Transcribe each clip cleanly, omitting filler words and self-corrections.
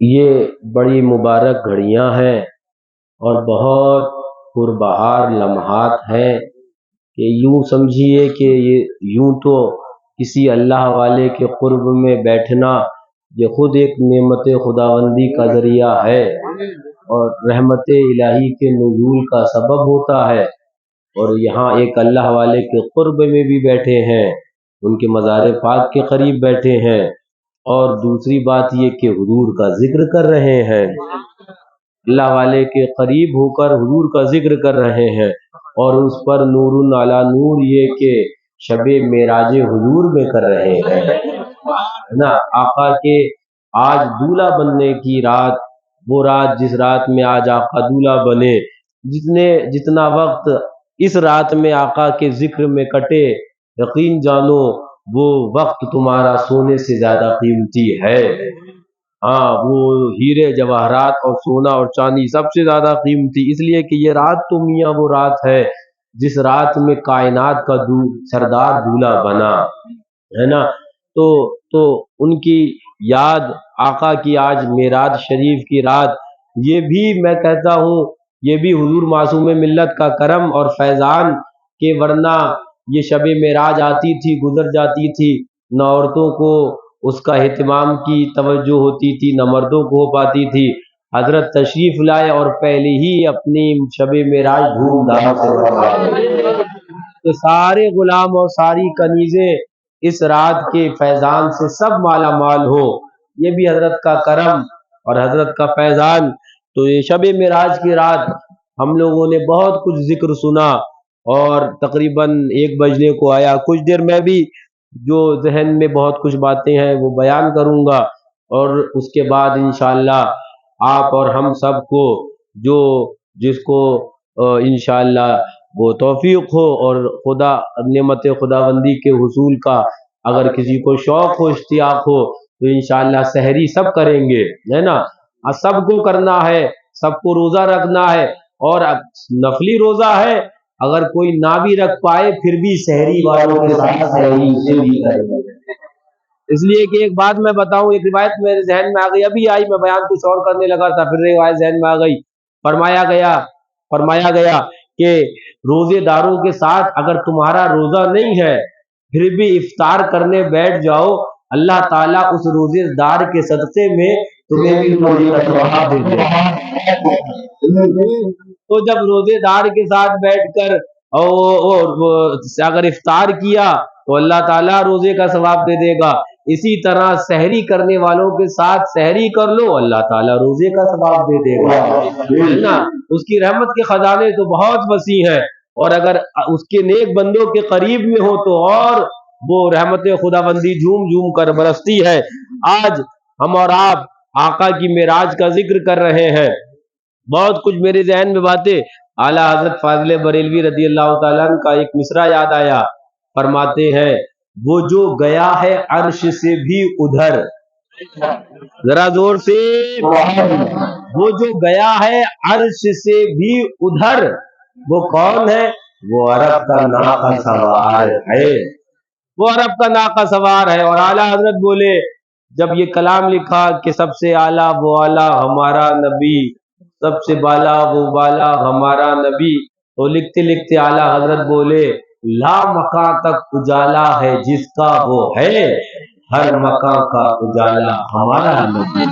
یہ بڑی مبارک گھڑیاں ہیں اور بہت پربہار لمحات ہیں کہ یوں سمجھیے کہ یہ یوں تو کسی اللہ والے کے قرب میں بیٹھنا یہ خود ایک نعمت خداوندی کا ذریعہ ہے اور رحمت الہی کے نزول کا سبب ہوتا ہے۔ اور یہاں ایک اللہ والے کے قرب میں بھی بیٹھے ہیں، ان کے مزار پاک کے قریب بیٹھے ہیں، اور دوسری بات یہ کہ حضور کا ذکر کر رہے ہیں، اللہ والے کے قریب ہو کر حضور کا ذکر کر رہے ہیں، اور اس پر نور علی نور یہ کہ شب معراج حضور میں کر رہے ہیں، ہے نا۔ آقا کے آج دولہا بننے کی رات، وہ رات جس رات میں آج آقا دولہا بنے، جتنا وقت اس رات میں آقا کے ذکر میں کٹے، یقین جانو وہ وقت تمہارا سونے سے زیادہ قیمتی ہے۔ ہاں، وہ ہیرے جواہرات اور سونا اور چاندی سب سے زیادہ قیمتی، اس لیے کہ یہ رات تو میاں وہ رات ہے جس رات میں کائنات کا سردار دولہا بنا، ہے نا۔ تو ان کی یاد، آقا کی آج معراج شریف کی رات، یہ بھی میں کہتا ہوں یہ بھی حضور معصوم ملت کا کرم اور فیضان، کہ ورنہ یہ شب معراج آتی تھی گزر جاتی تھی، نہ عورتوں کو اس کا اہتمام کی توجہ ہوتی تھی، نہ مردوں کو ہو پاتی تھی۔ حضرت تشریف لائے اور پہلے ہی اپنی شب معراج دھوم دھام سے منائے، تو سارے غلام اور ساری کنیزیں اس رات کے فیضان سے سب مالا مال ہو، یہ بھی حضرت کا کرم اور حضرت کا فیضان۔ تو یہ شب معراج کی رات ہم لوگوں نے بہت کچھ ذکر سنا، اور تقریباً 1 بجنے کو آیا، کچھ دیر میں بھی جو ذہن میں بہت کچھ باتیں ہیں وہ بیان کروں گا، اور اس کے بعد انشاءاللہ آپ اور ہم سب کو جس کو انشاءاللہ وہ توفیق ہو اور خدا نعمت خداوندی کے حصول کا اگر کسی کو شوق ہو، اشتیاق ہو، تو انشاءاللہ سحری سب کریں گے، ہے نا۔ سب کو کرنا ہے، سب کو روزہ رکھنا ہے، اور نفلی روزہ ہے، اگر کوئی نہ بھی رکھ پائے پھر بھی سحری والوں کے ساتھ سحری اسے بھی کریں گے۔ اس لیے کہ ایک بات میں بتاؤں، ایک روایت میرے ذہن میں آ گئی، ابھی آئی، میں بیان کچھ اور کرنے لگا تھا، پھر روایت ذہن میں آ گئی۔ فرمایا گیا کہ روزے داروں کے ساتھ اگر تمہارا روزہ نہیں ہے پھر بھی افطار کرنے بیٹھ جاؤ، اللہ تعالیٰ اس روزے دار کے صدقے میں تمہیں بھی روزے کا ثواب دے دے گا۔ تو جب روزے دار کے ساتھ بیٹھ کر اور اگر افطار کیا تو اللہ تعالیٰ روزے کا ثواب دے دے گا، اسی طرح سحری کرنے والوں کے ساتھ سحری کر لو، اللہ تعالیٰ روزے کا ثواب دے دے گا، ہے نا۔ اس کی رحمت کے خزانے تو بہت وسیع ہیں، اور اگر اس کے نیک بندوں کے قریب میں ہو تو اور وہ رحمت خداوندی جھوم جھوم کر برستی ہے۔ آج ہم اور آپ آقا کی معراج کا ذکر کر رہے ہیں، بہت کچھ میرے ذہن میں باتیں، اعلیٰ حضرت فاضل بریلوی رضی اللہ تعالیٰ عنہ کا ایک مصرع یاد آیا، فرماتے ہیں وہ جو گیا ہے عرش سے بھی ادھر، ذرا زور سے، وہ جو گیا ہے عرش سے بھی ادھر، وہ کون ہے؟ وہ عرب کا ناقہ سوار ہے، وہ عرب کا ناقہ سوار ہے۔ اور اعلیٰ حضرت بولے جب یہ کلام لکھا کہ سب سے اعلیٰ وہ اعلیٰ ہمارا نبی، سب سے بالا وہ بالا ہمارا نبی، تو لکھتے لکھتے اعلیٰ حضرت بولے لا مکان تک اجالا ہے جس کا وہ ہے، ہر مکان کا اجالا ہمارا نبی۔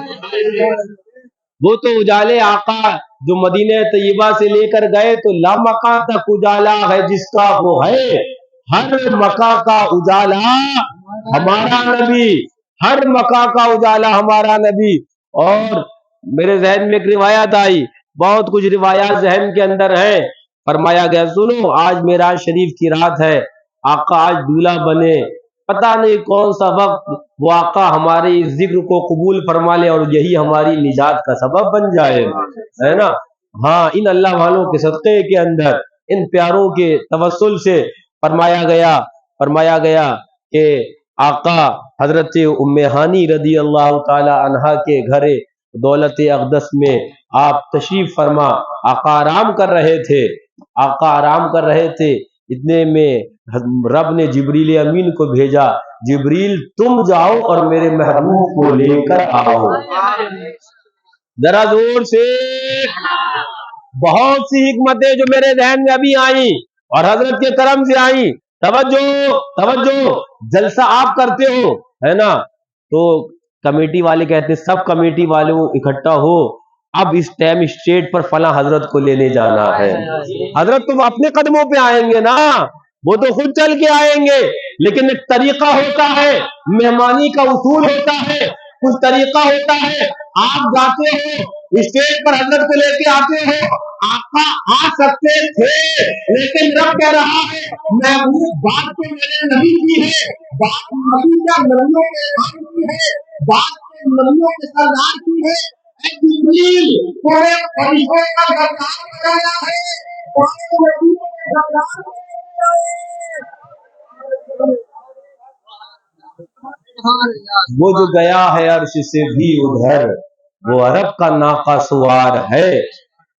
وہ تو اجالے آقا جو مدینہ طیبہ سے لے کر گئے، تو لا مکان تک اجالا ہے جس کا وہ ہے، ہر مکان کا اجالا ہمارا نبی، ہر مکان کا اجالا ہمارا نبی۔ اور میرے ذہن میں ایک روایت آئی، بہت کچھ روایات ذہن کے اندر ہیں، فرمایا گیا سنو آج معراج شریف کی رات ہے، آقا آج دولہا بنے، پتہ نہیں کون سا وقت وہ آقا ہمارے اس ذکر کو قبول فرما لے اور یہی ہماری نجات کا سبب بن جائے، ہے نا۔ ہاں، ان اللہ والوں کے صدقے کے اندر، ان پیاروں کے توسل سے فرمایا گیا کہ آقا حضرت ام ہانی رضی اللہ تعالی عنہا کے گھر دولت اقدس میں آپ تشریف فرما، آقا آرام کر رہے تھے، اتنے میں رب نے جبریل امین کو بھیجا، جبریل تم جاؤ اور میرے محبوب کو لے کر آؤ۔ ذرا زور سے. بہت سی حکمتیں جو میرے ذہن میں ابھی آئی اور حضرت کے کرم سے آئی. توجہ توجہ. جلسہ آپ کرتے ہو ہے نا, تو کمیٹی والے کہتے ہیں سب کمیٹی والوں اکٹھا ہو, اب اس ٹائم اسٹیٹ پر فلاں حضرت کو لینے جانا ہے. حضرت تم اپنے قدموں پہ آئیں گے نا, وہ تو خود چل کے آئیں گے, لیکن ایک طریقہ ہوتا ہے, مہمانی کا اصول ہوتا ہے, کچھ طریقہ ہوتا ہے. آپ جاتے ہو اسٹیج پر حضرت کو لے کے آتے ہو, آقا آ سکتے تھے لیکن رب کہہ رہا ہے محبوب بات تو میرے نبی کی ہے, بات نبی کا نبیوں کے امام کی ہے, بات نبیوں کے سردار کی ہے. اے جبریل تمہیں فرشتوں کا سردار بنایا ہے, تمہیں نبیوں کے سردار بنایا ہے. وہ جو گیا ہے عرش سے بھی ادھر, وہ عرب کا ناقہ سوار ہے.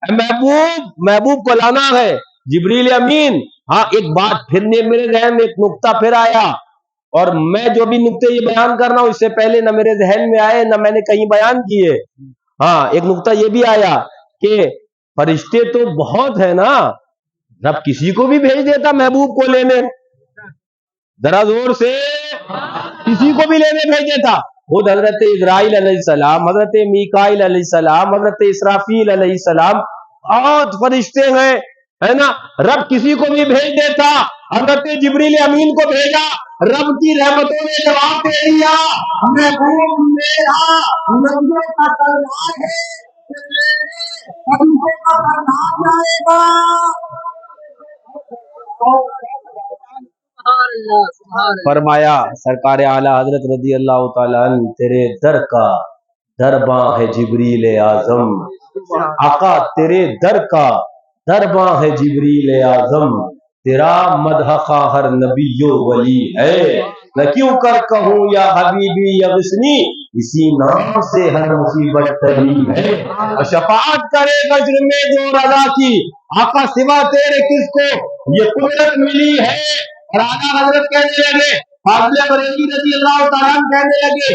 محبوب کو لانا ہے. جبریل امین, ہاں ایک بات پھر میرے ذہن میں ایک نقطہ پھر آیا, اور میں جو بھی نقطے یہ بیان کر رہا ہوں اس سے پہلے نہ میرے ذہن میں آئے نہ میں نے کہیں بیان کیے. ہاں ایک نقطہ یہ بھی آیا کہ فرشتے تو بہت ہیں نا, رب کسی کو بھی بھیج دیتا محبوب کو لینے. ذرا زور سے, کسی کو بھی لینے بھیج دیتا. خود حضرت اسرائیل علیہ السلام, حضرت میکائیل علیہ السلام, حضرت اسرافیل علیہ السلام, بہت فرشتے ہیں ہے نا, رب کسی کو بھی بھیج دیتا. حضرت جبریل امین کو بھیجا, رب کی رحمتوں نے جواب دے دیا, محبوب میرا نبیوں کا سردار ہے, فرشتوں کا سردار جائے گا. فرمایا سرکار اعلی حضرت رضی اللہ تعالیٰ عنہ, تیرے در کا درباں ہے جبریل اعظم. آقا تیرے در کا درباں ہے جبریل اعظم, تیرا مدح کا ہر نبی و ولی ہے. میں کیوں کر کہوں یا حبیبی یغسنی, اسی نام سے ہر مصیبت ٹلی ہے. اور شفاعت کرے گجر میں جو رضا کی, آقا سوا تیرے کس کو یہ قدرت ملی ہے. اور آقا حضرت کہنے لگے, فاضل بریلوی رضی اللہ تعالیٰ کہنے لگے,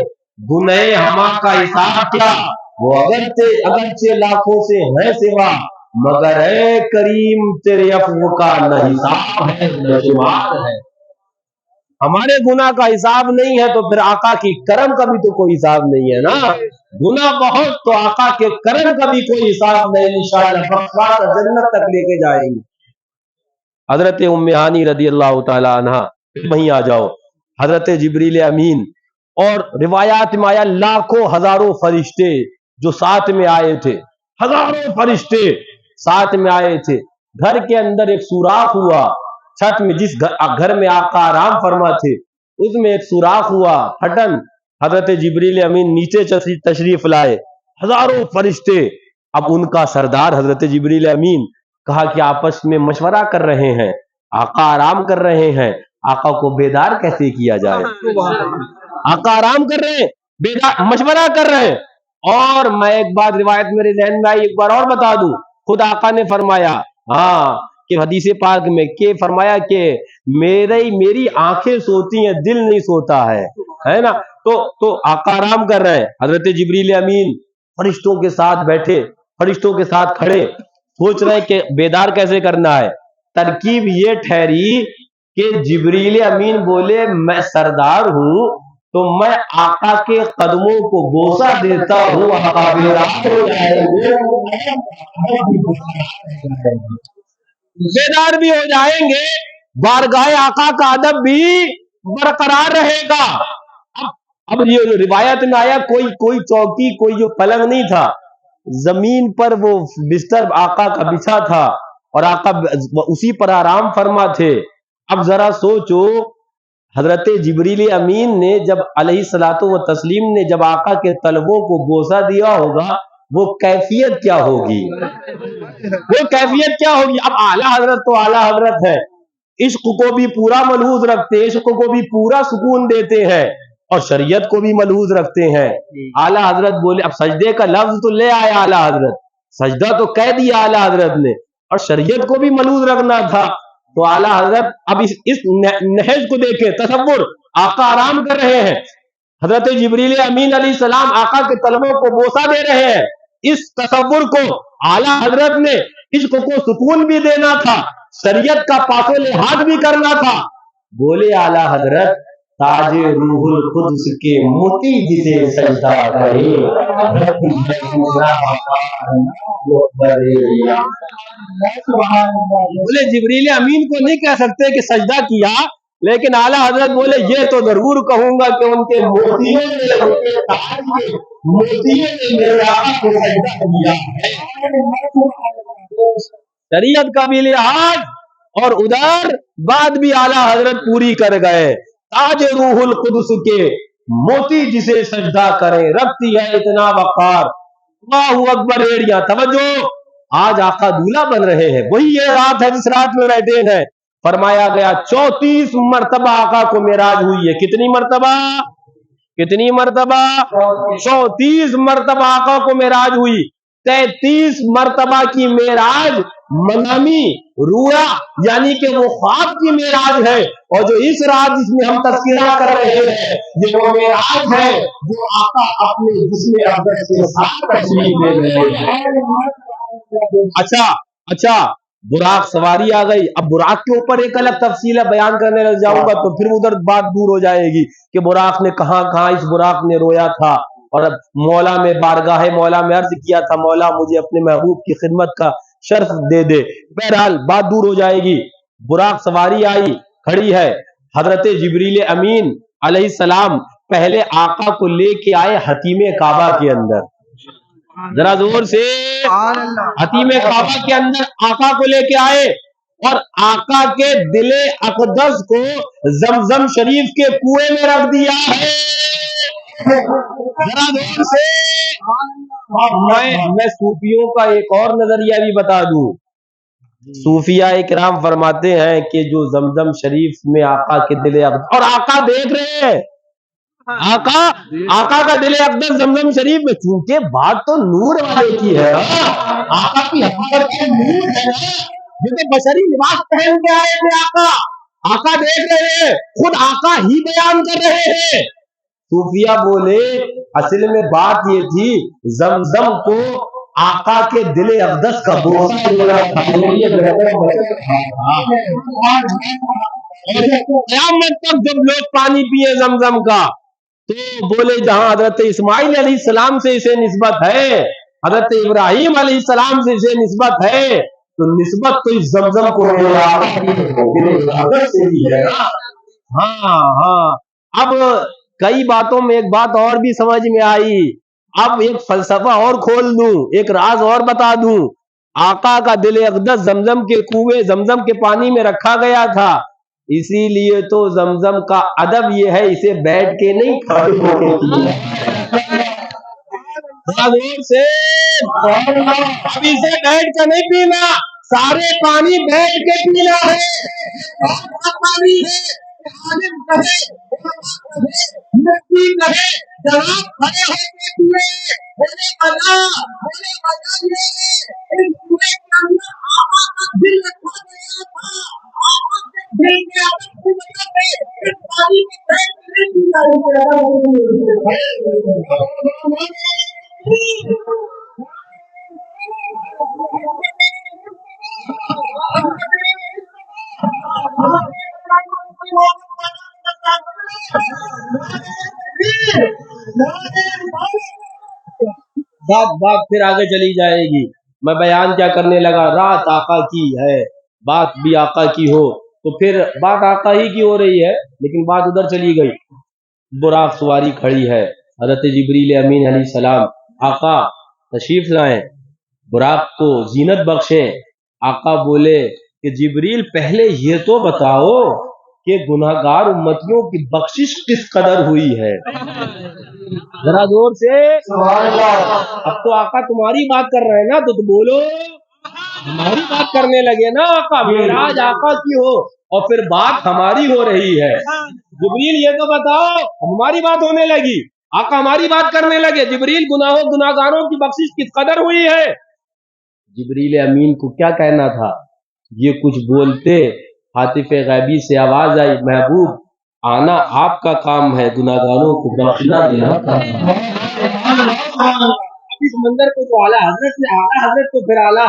گناہ ہما کا حساب کیا, وہ اگرچہ لاکھوں سے ہے سوا, مگر اے کریم تیرے عفو کا نہ حساب ہے نہ شمار ہے. ہمارے گناہ کا حساب نہیں ہے تو پھر آقا کی کرم کا بھی تو کوئی حساب نہیں ہے نا. گناہ بہت تو آقا کے کرم کا بھی کوئی حساب نہیں, انشاءاللہ بخشوا جنت تک لے کے جائیں گے. حضرت ام ہانی رضی اللہ تعالی عنہ, وہیں آ جاؤ. حضرت جبریل امین, اور روایات میں آیا لاکھوں ہزاروں فرشتے جو ساتھ میں آئے تھے, ہزاروں فرشتے ساتھ میں آئے تھے. گھر کے اندر ایک سوراخ ہوا, چھت میں جس گھر میں آقا آرام فرما تھے اس میں ایک سوراخ ہوا, پھٹن. حضرت جبریل امین نیچے تشریف لائے, ہزاروں فرشتے. اب ان کا سردار حضرت جبریل امین کہا کہ آپس میں مشورہ کر رہے ہیں, آقا آرام کر رہے ہیں, آقا کو بیدار کیسے کیا جائے. آقا آرام کر رہے ہیں, بیدار مشورہ کر رہے ہیں. اور میں ایک بات روایت میرے ذہن میں آئی, ایک بار اور بتا دوں. خود آقا نے فرمایا, ہاں کہ حدیث پاک میں کہ فرمایا کہ میری آنکھیں سوتی ہیں, دل نہیں سوتا ہے نا. تو آقا آرام کر رہے ہیں, حضرت جبریل امین فرشتوں کے ساتھ بیٹھے, فرشتوں کے ساتھ کھڑے, سوچ رہے کہ بیدار کیسے کرنا ہے. ترکیب یہ ٹھہری کہ جبریل امین بولے میں سردار ہوں تو میں آقا کے قدموں کو بوسہ دیتا ہوں, آقا بیدار بھی ہو جائیں گے, بارگاہ آقا کا ادب بھی برقرار رہے گا. اب یہ روایت میں آیا کوئی چوکی, کوئی جو پلنگ نہیں تھا, زمین پر وہ بستر آقا کا بچھا تھا اور آقا اسی پر آرام فرما تھے. اب ذرا سوچو, حضرت جبریل امین نے جب علیہ الصلوۃ والتسلیم نے جب آقا کے طلبوں کو بوسہ دیا ہوگا, وہ کیفیت کیا ہوگی, وہ کیفیت کیا ہوگی. اب اعلیٰ حضرت تو اعلیٰ حضرت ہے, عشق کو بھی پورا ملحوظ رکھتے, عشق کو بھی پورا سکون دیتے ہیں اور شریعت کو بھی ملحوظ رکھتے ہیں. اعلیٰ حضرت بولے, اب سجدے کا لفظ تو لے آئے اعلیٰ حضرت, سجدہ تو کہہ دیا اعلیٰ حضرت نے, اور شریعت کو بھی ملحوظ رکھنا تھا. تو اعلیٰ حضرت اب اس نہج کو دیکھے, تصور, آقا آرام کر رہے ہیں, حضرت جبریل امین علیہ السلام آقا کے طلبوں کو بوسہ دے رہے ہیں, اس تصور کو اعلیٰ حضرت نے عشق کو سکون بھی دینا تھا، شریعت کا پاک و لحاظ بھی کرنا تھا. بولے اعلیٰ حضرت تاج روح القدس کے موتی جسے سجدہ کرے. بولے جبریل امین کو نہیں کہہ سکتے کہ سجدہ کیا، لیکن اعلیٰ حضرت بولے یہ تو ضرور کہوں گا کہ ان کے موتیوں نے، ان کے تاج کے موتیوں نے میرے آقا کو سجدہ کیا ہے. شریعت کا بھی لحاظ اور ادھر بات بھی اعلیٰ حضرت پوری کر گئے. تاج روح القدس کے موتی جسے سجدہ کرے رکھتی ہے اتنا وقار. اللہ اکبر. ایڑیاں توجہ، آج آقا دولہا بن رہے ہیں. وہی یہ رات ہے جس رات میں بیٹھے ہیں. فرمایا گیا 34 مرتبہ آقا کو معراج ہوئی ہے. کتنی مرتبہ؟ کتنی مرتبہ؟ 34 مرتبہ آقا کو معراج ہوئی. 33 مرتبہ کی معراج منامی رویا یعنی کہ وہ خواب کی معراج ہے، اور جو اس رات جس میں ہم تذکرہ کر رہے ہیں یہ وہ معراج ہے جو آقا اپنے جسم اقدس کے ساتھ تشریف لے گئے. اچھا براق سواری آ گئی. اب براق کے اوپر ایک الگ تفصیل ہے، بیان کرنے لگ جاؤں گا تو پھر ادھر بات دور ہو جائے گی کہ براق نے کہاں کہاں اس براق نے رویا تھا. اور اب مولا میں بارگاہ مولا میں عرض کیا تھا مولا مجھے اپنے محبوب کی خدمت کا شرف دے دے. بہرحال بات دور ہو جائے گی. براق سواری آئی، کھڑی ہے. حضرت جبریل امین علیہ السلام پہلے آقا کو لے کے آئے حتیم کعبہ کے اندر. ذرا زور سے، حتیم کعبہ کے اندر آقا کو لے کے آئے اور آقا کے دل اقدس کو زمزم شریف کے کنویں میں رکھ دیا ہے. ذرا زور سے. میں صوفیوں کا ایک اور نظریہ بھی بتا دوں. صوفیاء اکرام فرماتے ہیں کہ جو زمزم شریف میں آقا کے دل اقدس، اور آقا دیکھ رہے ہیں آقا کا دل اقدس زمزم شریف میں، چونکہ بات تو نور والے کی ہے، آقا کی حقیقت نور ہے نا. جیسے بشری لباس پہن کے آئے تھے آقا دیکھ رہے ہیں، خود آقا ہی بیان کر رہے ہیں. صوفیہ بولے اصل میں بات یہ تھی زمزم کو آقا کے دل اقدس کا بوسہ ملا تھا. قیامت تک جب لوگ پانی پیے زمزم کا تو بولے جہاں حضرت اسماعیل علیہ السلام سے اسے نسبت ہے، حضرت ابراہیم علیہ السلام سے اسے نسبت ہے، تو نسبت تو اس زمزم کو ہے. ہاں اب کئی باتوں میں ایک بات اور بھی سمجھ میں آئی. اب ایک فلسفہ اور کھول دوں، ایک راز اور بتا دوں. آقا کا دل اقدس زمزم کے کنویں زمزم کے پانی میں رکھا گیا تھا، اسی لیے تو زمزم کا ادب یہ ہے اسے بیٹھ کے نہیں کھڑے ہو کے پینا. اب اسے بیٹھ کے نہیں پینا، سارے پانی بیٹھ کے پینا ہے. بات پھر آگے چلی جائے گی. میں بیان کیا کرنے لگا، رات آقا کی ہے، بات بھی آقا کی ہو تو پھر بات آقا ہی کی ہو رہی ہے، لیکن بات ادھر چلی گئی. براق سواری کھڑی ہے، حضرت جبریل امین علیہ السلام آقا تشریف لائیں، براق کو زینت بخشیں. آقا بولے کہ جبریل پہلے یہ تو بتاؤ کہ گناہگار امتیوں کی بخشش کس قدر ہوئی ہے. ذرا زور سے. اب تو آقا تمہاری بات کر رہے ہیں نا، تو بولو. ہماری بات کرنے لگے نا آقا، معراج آقا کی ہو اور پھر بات ہماری ہو رہی ہے. جبریل یہ تو بتاؤ، ہماری بات ہونے لگی، آقا ہماری بات کرنے لگے، جبریل گناہگاروں کی بخشش کس قدر ہوئی ہے. جبریل امین کو کیا کہنا تھا، یہ کچھ بولتے، ہاتف غیبی سے آواز آئی، محبوب آنا آپ کا کام ہے، گناہگاروں کو بخشنا دینا. اس منظر کو جو اعلیٰ حضرت تو پھر اعلیٰ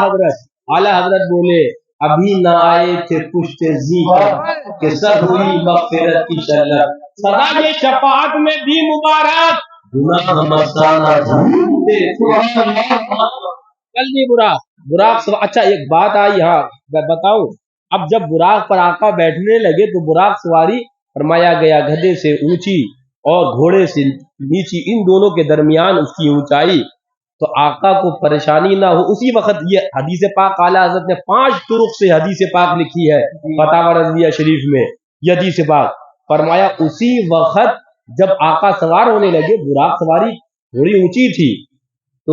حضرت بولے ابھی نہ آئے تھے پشت زی پر کہ سب ہوئی مغفرت کی شلت، سدا یہ شفاعت میں دی مبارک گناہ مستانہ ڈھونڈتے تھے۔ جلدی براق اچھا ایک بات آئی، ہاں میں بتاؤں، اب جب براق پر آقا بیٹھنے لگے تو براق سواری فرمایا گیا گدھے سے اونچی اور گھوڑے سے نیچی، ان دونوں کے درمیان اس کی اونچائی، تو آقا کو پریشانی نہ ہو۔ اسی وقت یہ حدیث پاک اعلیٰ حضرت نے 5 طرق سے حدیث پاک لکھی ہے فتاوی رضویہ شریف میں، یہ حدیث پاک فرمایا اسی وقت جب آقا سوار ہونے لگے، براق سواری تھوڑی اونچی تھی، تو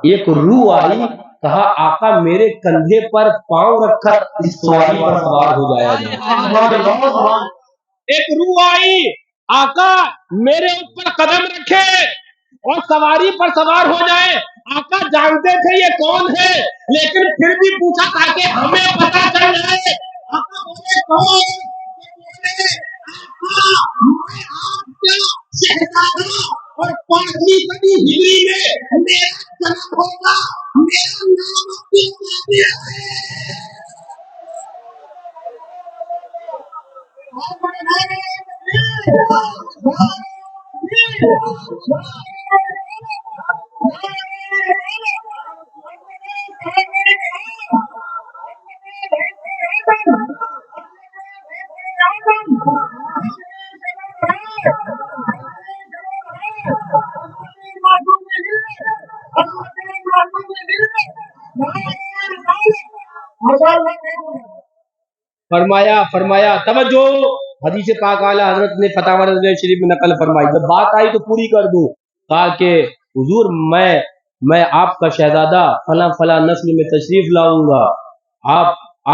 ایک روح آئی، کہا آقا میرے کندھے پر پاؤں رکھ کر اس سواری پر سوار ہو جایا جائے۔ ایک روح آئی، آقا میرے اوپر قدم رکھے اور سواری پر سوار ہو جائے۔ آقا جانتے تھے یہ کون ہے، لیکن پھر بھی پوچھا تاکہ ہمیں پتا چل جائے۔ آقا بولے کون؟ میں آپ کا شہزادہ اور 5ویں صدی ہجری میں میرا جنم ہوگا، میرا نام عبدالقادر ہے۔ فرمایا توجہ، حدیث پاک اعلیٰ حضرت نے فتاوی رضویہ شریف میں نقل فرمائی، جب بات آئی تو پوری کر دوں، کہا کہ حضور میں آپ کا شہزادہ فلاں فلاں نسل میں تشریف لاؤں گا،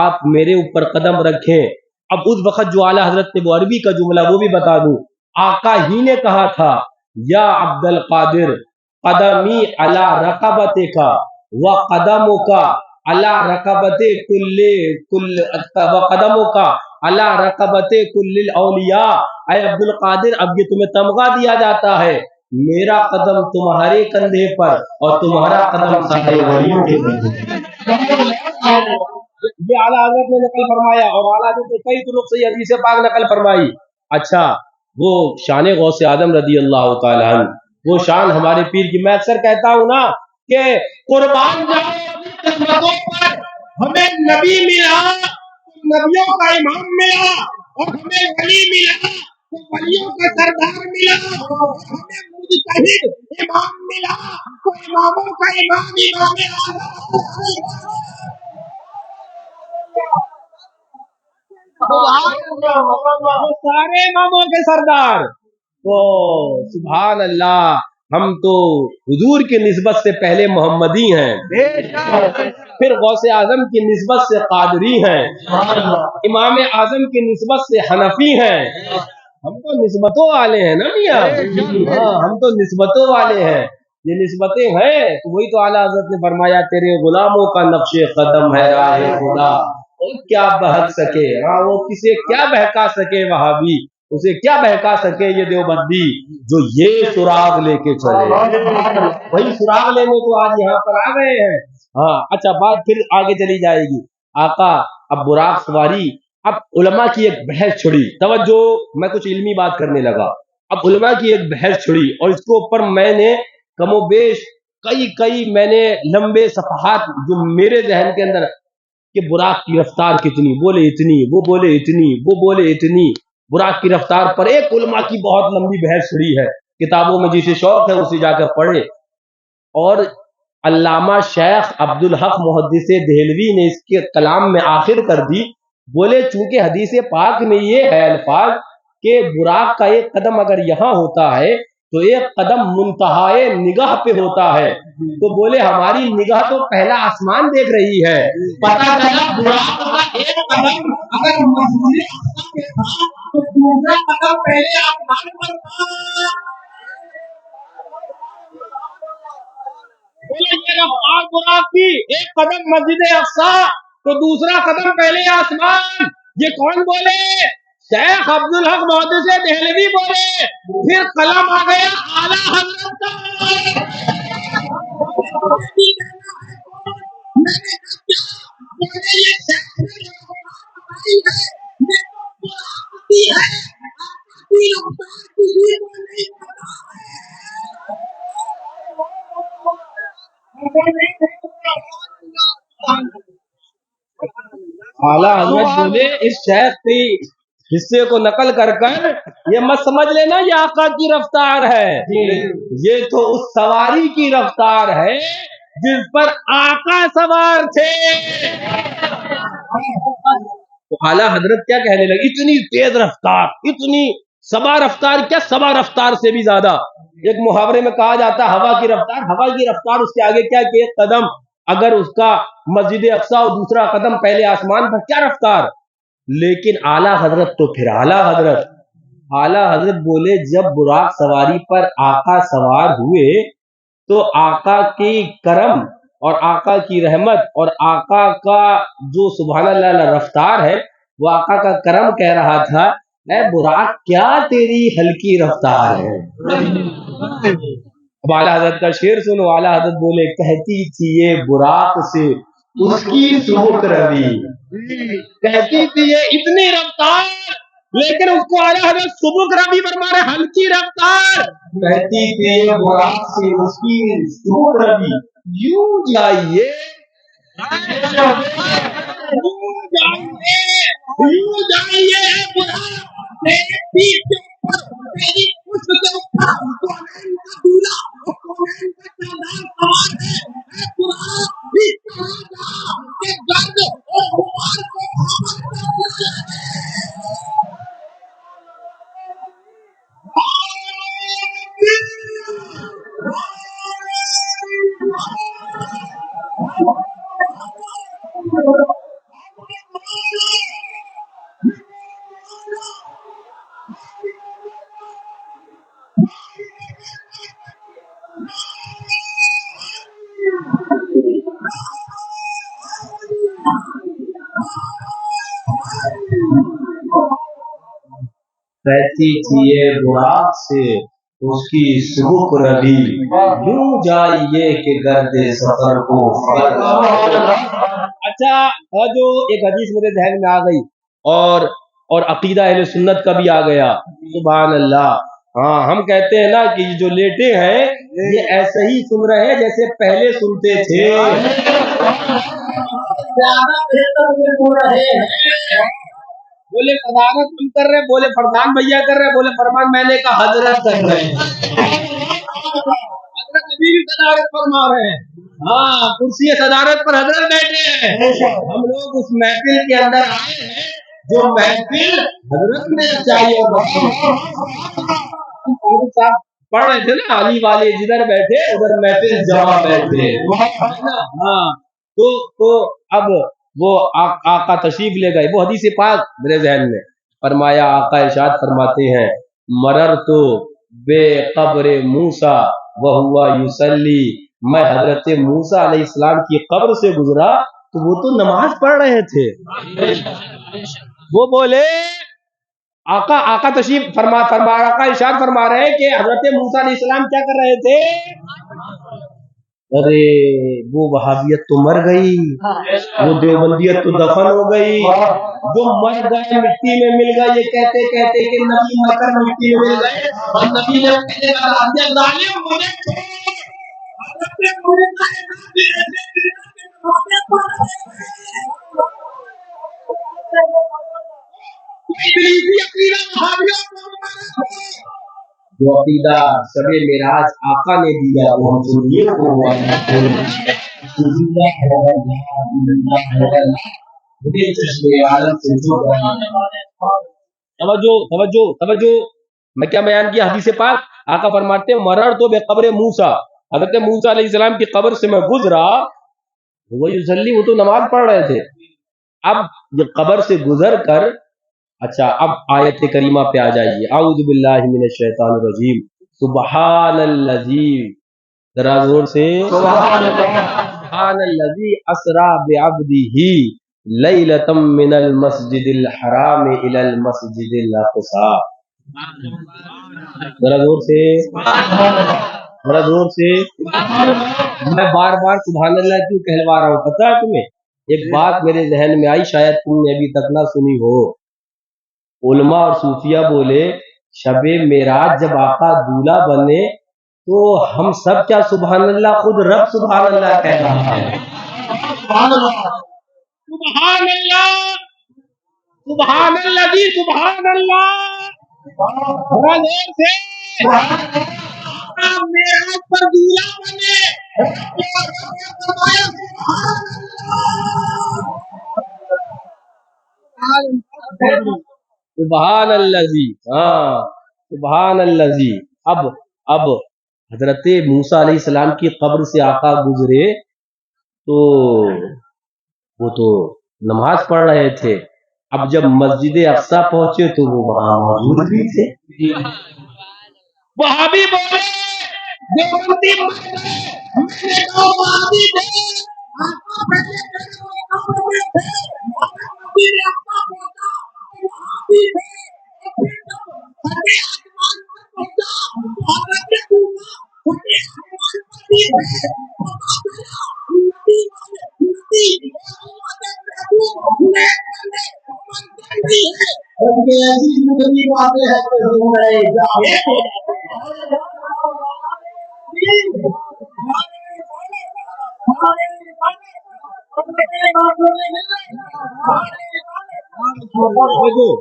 آپ میرے اوپر قدم رکھیں۔ اب اس وقت جو اعلیٰ حضرت نے وہ عربی کا جملہ وہ بھی بتا دوں، آقا ہی نے کہا تھا یا عبد القادر قدمی علی رقبتک و قدمک علی رقبت وقدمک علی رقبت کل الاولیاء۔ اے عبد القادر، اب یہ تمہیں تمغہ دیا جاتا ہے، میرا قدم تمہارے کندھے پر اور تمہارا قدم سارے ولیوں کے کندھے۔ یہ اعلیٰ حضرت نے نقل فرمایا، اور اعلیٰ حضرت نے کئی طرق سے یہ حدیث پاک نقل فرمائی۔ اچھا، وہ شان غوث اعظم رضی اللہ تعالی عنہ، وہ شان ہمارے پیر کی، میں اکثر کہتا ہوں نا کہ قربان جاؤ قسمتوں پر، ہمیں نبی ملا تو نبیوں کا امام ملا، اور ہمیں ولی ملا تو ولیوں کا سردار ملا، ہمیں مجتہد امام ملا تو اماموں کا امام سارے اماموں کے سردار۔ تو سبحان اللہ، ہم تو حضور کی نسبت سے پہلے محمدی ہیں، پھر غوث اعظم کی نسبت سے قادری ہیں، امام اعظم کی نسبت سے حنفی ہیں۔ ہم تو نسبتوں والے ہیں نا میاں، ہاں ہم تو نسبتوں والے ہیں، یہ نسبتیں ہیں تو وہی تو اعلیٰ حضرت نے فرمایا تیرے غلاموں کا نقش قدم ہے راہ خدا، کیا بہک سکے، ہاں وہ کسے کیا بہکا سکے وہابی، اسے کیا بہکا سکے یہ دیوبندی جو یہ سراغ لے کے چلے، وہی سراغ لینے تو آج یہاں پر آ گئے ہیں۔ ہاں اچھا، بات پھر آگے چلی جائے گی۔ آقا اب براق سواری، اب علماء کی ایک بحث چھڑی، توجہ میں کچھ علمی بات کرنے لگا، اب علماء کی ایک بحث چھڑی، اور اس کے اوپر میں نے کم و بیش کئی میں نے لمبے صفحات جو میرے ذہن کے اندر کہ براق کی رفتار کتنی، بولے اتنی، وہ بولے اتنی، وہ بولے اتنی، براق کی رفتار پر ایک علماء کی بہت لمبی بحث چھڑی ہے، کتابوں میں جسے شوق ہے اسے جا کر پڑھے۔ اور علامہ شیخ عبدالحق محدث دہلوی نے اس کے کلام میں آخر کر دی، بولے چونکہ حدیث پاک میں یہ ہے الفاظ کہ براق کا ایک قدم اگر یہاں ہوتا ہے تو ایک قدم منتہائے نگاہ پہ ہوتا ہے، تو بولے ہماری نگاہ تو پہلا آسمان دیکھ رہی ہے، پتہ چلا براق کا ایک قدم اگر تو دوسرا قدم پہلے آسمان پر تھا۔ بولے یہ رفتار براق کی، ایک قدم مسجد اقصی تو دوسرا قدم پہلے آسمان، یہ کون بولے؟ شیخ عبدالحق محدث دہلوی بولے، پھر قلم آ گیا اعلیٰ حضرت کا، اعلیٰ حضرت بولے اس شیخ کی حصے کو نقل کر کر یہ مت سمجھ لینا یہ آقا کی رفتار ہے، یہ تو اس سواری کی رفتار ہے جس پر آقا سوار تھے۔ تو اعلیٰ حضرت کیا کہنے لگے، اتنی تیز رفتار، اتنی سبا رفتار، کیا سبا رفتار سے بھی زیادہ۔ ایک محاورے میں کہا جاتا ہے ہوا کی رفتار، ہوا کی رفتار اس کے آگے کیا کہ ایک قدم اگر اس کا مسجد اقصی اور دوسرا قدم پہلے آسمان پر، کیا رفتار۔ لیکن اعلیٰ حضرت تو پھر اعلیٰ حضرت بولے جب براق سواری پر آقا سوار ہوئے تو آقا کی کرم اور آقا کی رحمت اور آقا کا جو سبحان اللہ رفتار ہے وہ آقا کا کرم کہہ رہا تھا اے براق کیا تیری ہلکی رفتار ہے۔ اب اعلیٰ حضرت کا شعر سنو، اعلیٰ حضرت بولے کہتی تھی یہ براق سے اس کی سبک روی، کہتی تھی یہ اتنی رفتار، لیکن اس کو اعلیٰ حضرت سبک روی فرما رہے، ہلکی رفتار۔ کہتی تھی یہ براق سے اس کی سبک روی، یوں جائیے کہتی تھی یہ براق سے اس کی سبک روی، یوں جائیے کہ گرد سفر کو۔ اچھا جو ایک حدیث میرے ذہن میں آ گئی اور عقیدہ اہل سنت کا بھی آ گیا، سبحان اللہ۔ ہاں ہم کہتے ہیں نا کہ جو لیٹے ہیں یہ ایسے ہی سن رہے ہیں جیسے پہلے سنتے تھے، بولے صدارت ہم کر رہے، بولے فرمان بھیا کر رہے، بولے فرمان میں نے کہا حضرت کر رہے ہیں، حضرت ابھی بھی صدارت فرما رہے ہیں، ہاں کرسی صدارت پر حضرت بیٹھے ہیں، ہم لوگ اس محفل کے اندر آئے ہیں جو محفل حضرت نے چاہیے۔ صاحب پڑھ رہے تھے نا علی والے جدھر بیٹھے ادھر محفل جمع بیٹھے، ہاں تو اب وہ آقا تشریف لے گئے، وہ حدیث پاک میرے ذہن میں فرمایا، آقا ارشاد فرماتے ہیں مرر تو بے قبر موسیٰ وہوا یصلی، میں حضرت موسیٰ علیہ السلام کی قبر سے گزرا تو وہ تو نماز پڑھ رہے تھے۔ وہ بولے آقا تشریف فرما آقا ارشاد فرما رہے ہیں کہ حضرت موسیٰ علیہ السلام کیا کر رہے تھے، ارے وہ وہابیت تو مر گئی، وہ دیوبندیت تو دفن ہو گئی، جو مر گئے مٹی میں مل گئے، یہ کہتے کہتے کہ نبی مر کر مٹی میں مل گئے، اور نبی نے پہلے بتا دیا ظالم مجھے جو عقیدہ شب معراج آقا نے دیا وہ ہم سنیے توجہ میں کیا بیان کیا حدیث پاک، آقا فرماتے ہیں مرر تو بے قبر موسیٰ، حضرت موسیٰ علیہ السلام کی قبر سے میں گزرا، وہ یصلی وہ تو نماز پڑھ رہے تھے۔ اب یہ قبر سے گزر کر اچھا اب آیت کریمہ پہ آ جائیے، اعوذ باللہ من الشیطان الرجیم، سبحان الذی، ذرا زور سے سبحان الذی اسری بعبدہ لیلۃ من المسجد الحرام الی المسجد الاقصی، ذرا زور سے ذرا زور سے. میں بار بار سبحان اللہ کیوں کہلوا رہا ہوں پتا ہے تمہیں؟ ایک بات میرے ذہن میں آئی، شاید تم نے ابھی تک نہ سنی ہو. علماء اور صوفیہ بولے شب معراج جب آقا دولہا بنے تو ہم سب کیا سبحان اللہ، خود رب سبحان اللہ کہہ رہا ہے. سبحان اللہ سبحان اللہ سبحان اللہ جی سبحان اللہ. بڑا دیر سے معراج پر دولہا بنے. سبحان اللہ جی. ہاں سبحان اللہ جی. اب حضرت موسیٰ علیہ السلام کی قبر سے آقا گزرے تو وہ تو نماز پڑھ رہے تھے. اب جب مسجد اقصی پہنچے تو وہ وہاں موجود بھی تھے. وہابی بولے دیوبندی بولے ہم نے کہا وہابی تھے آقا بیٹھے قبر میں تھے مسجد اقصی پہنچا وہابی تھے. پھر جب پھٹے آسمان پر پہنچا حضرت موسیٰ پھٹے آسمان پر بھی تھے. پتا چلا نبی محمد محبوب نیک بندے منظر نہیں ہے ان کی ایسی زندگی باتیں ہیں کہ زندگی جائے.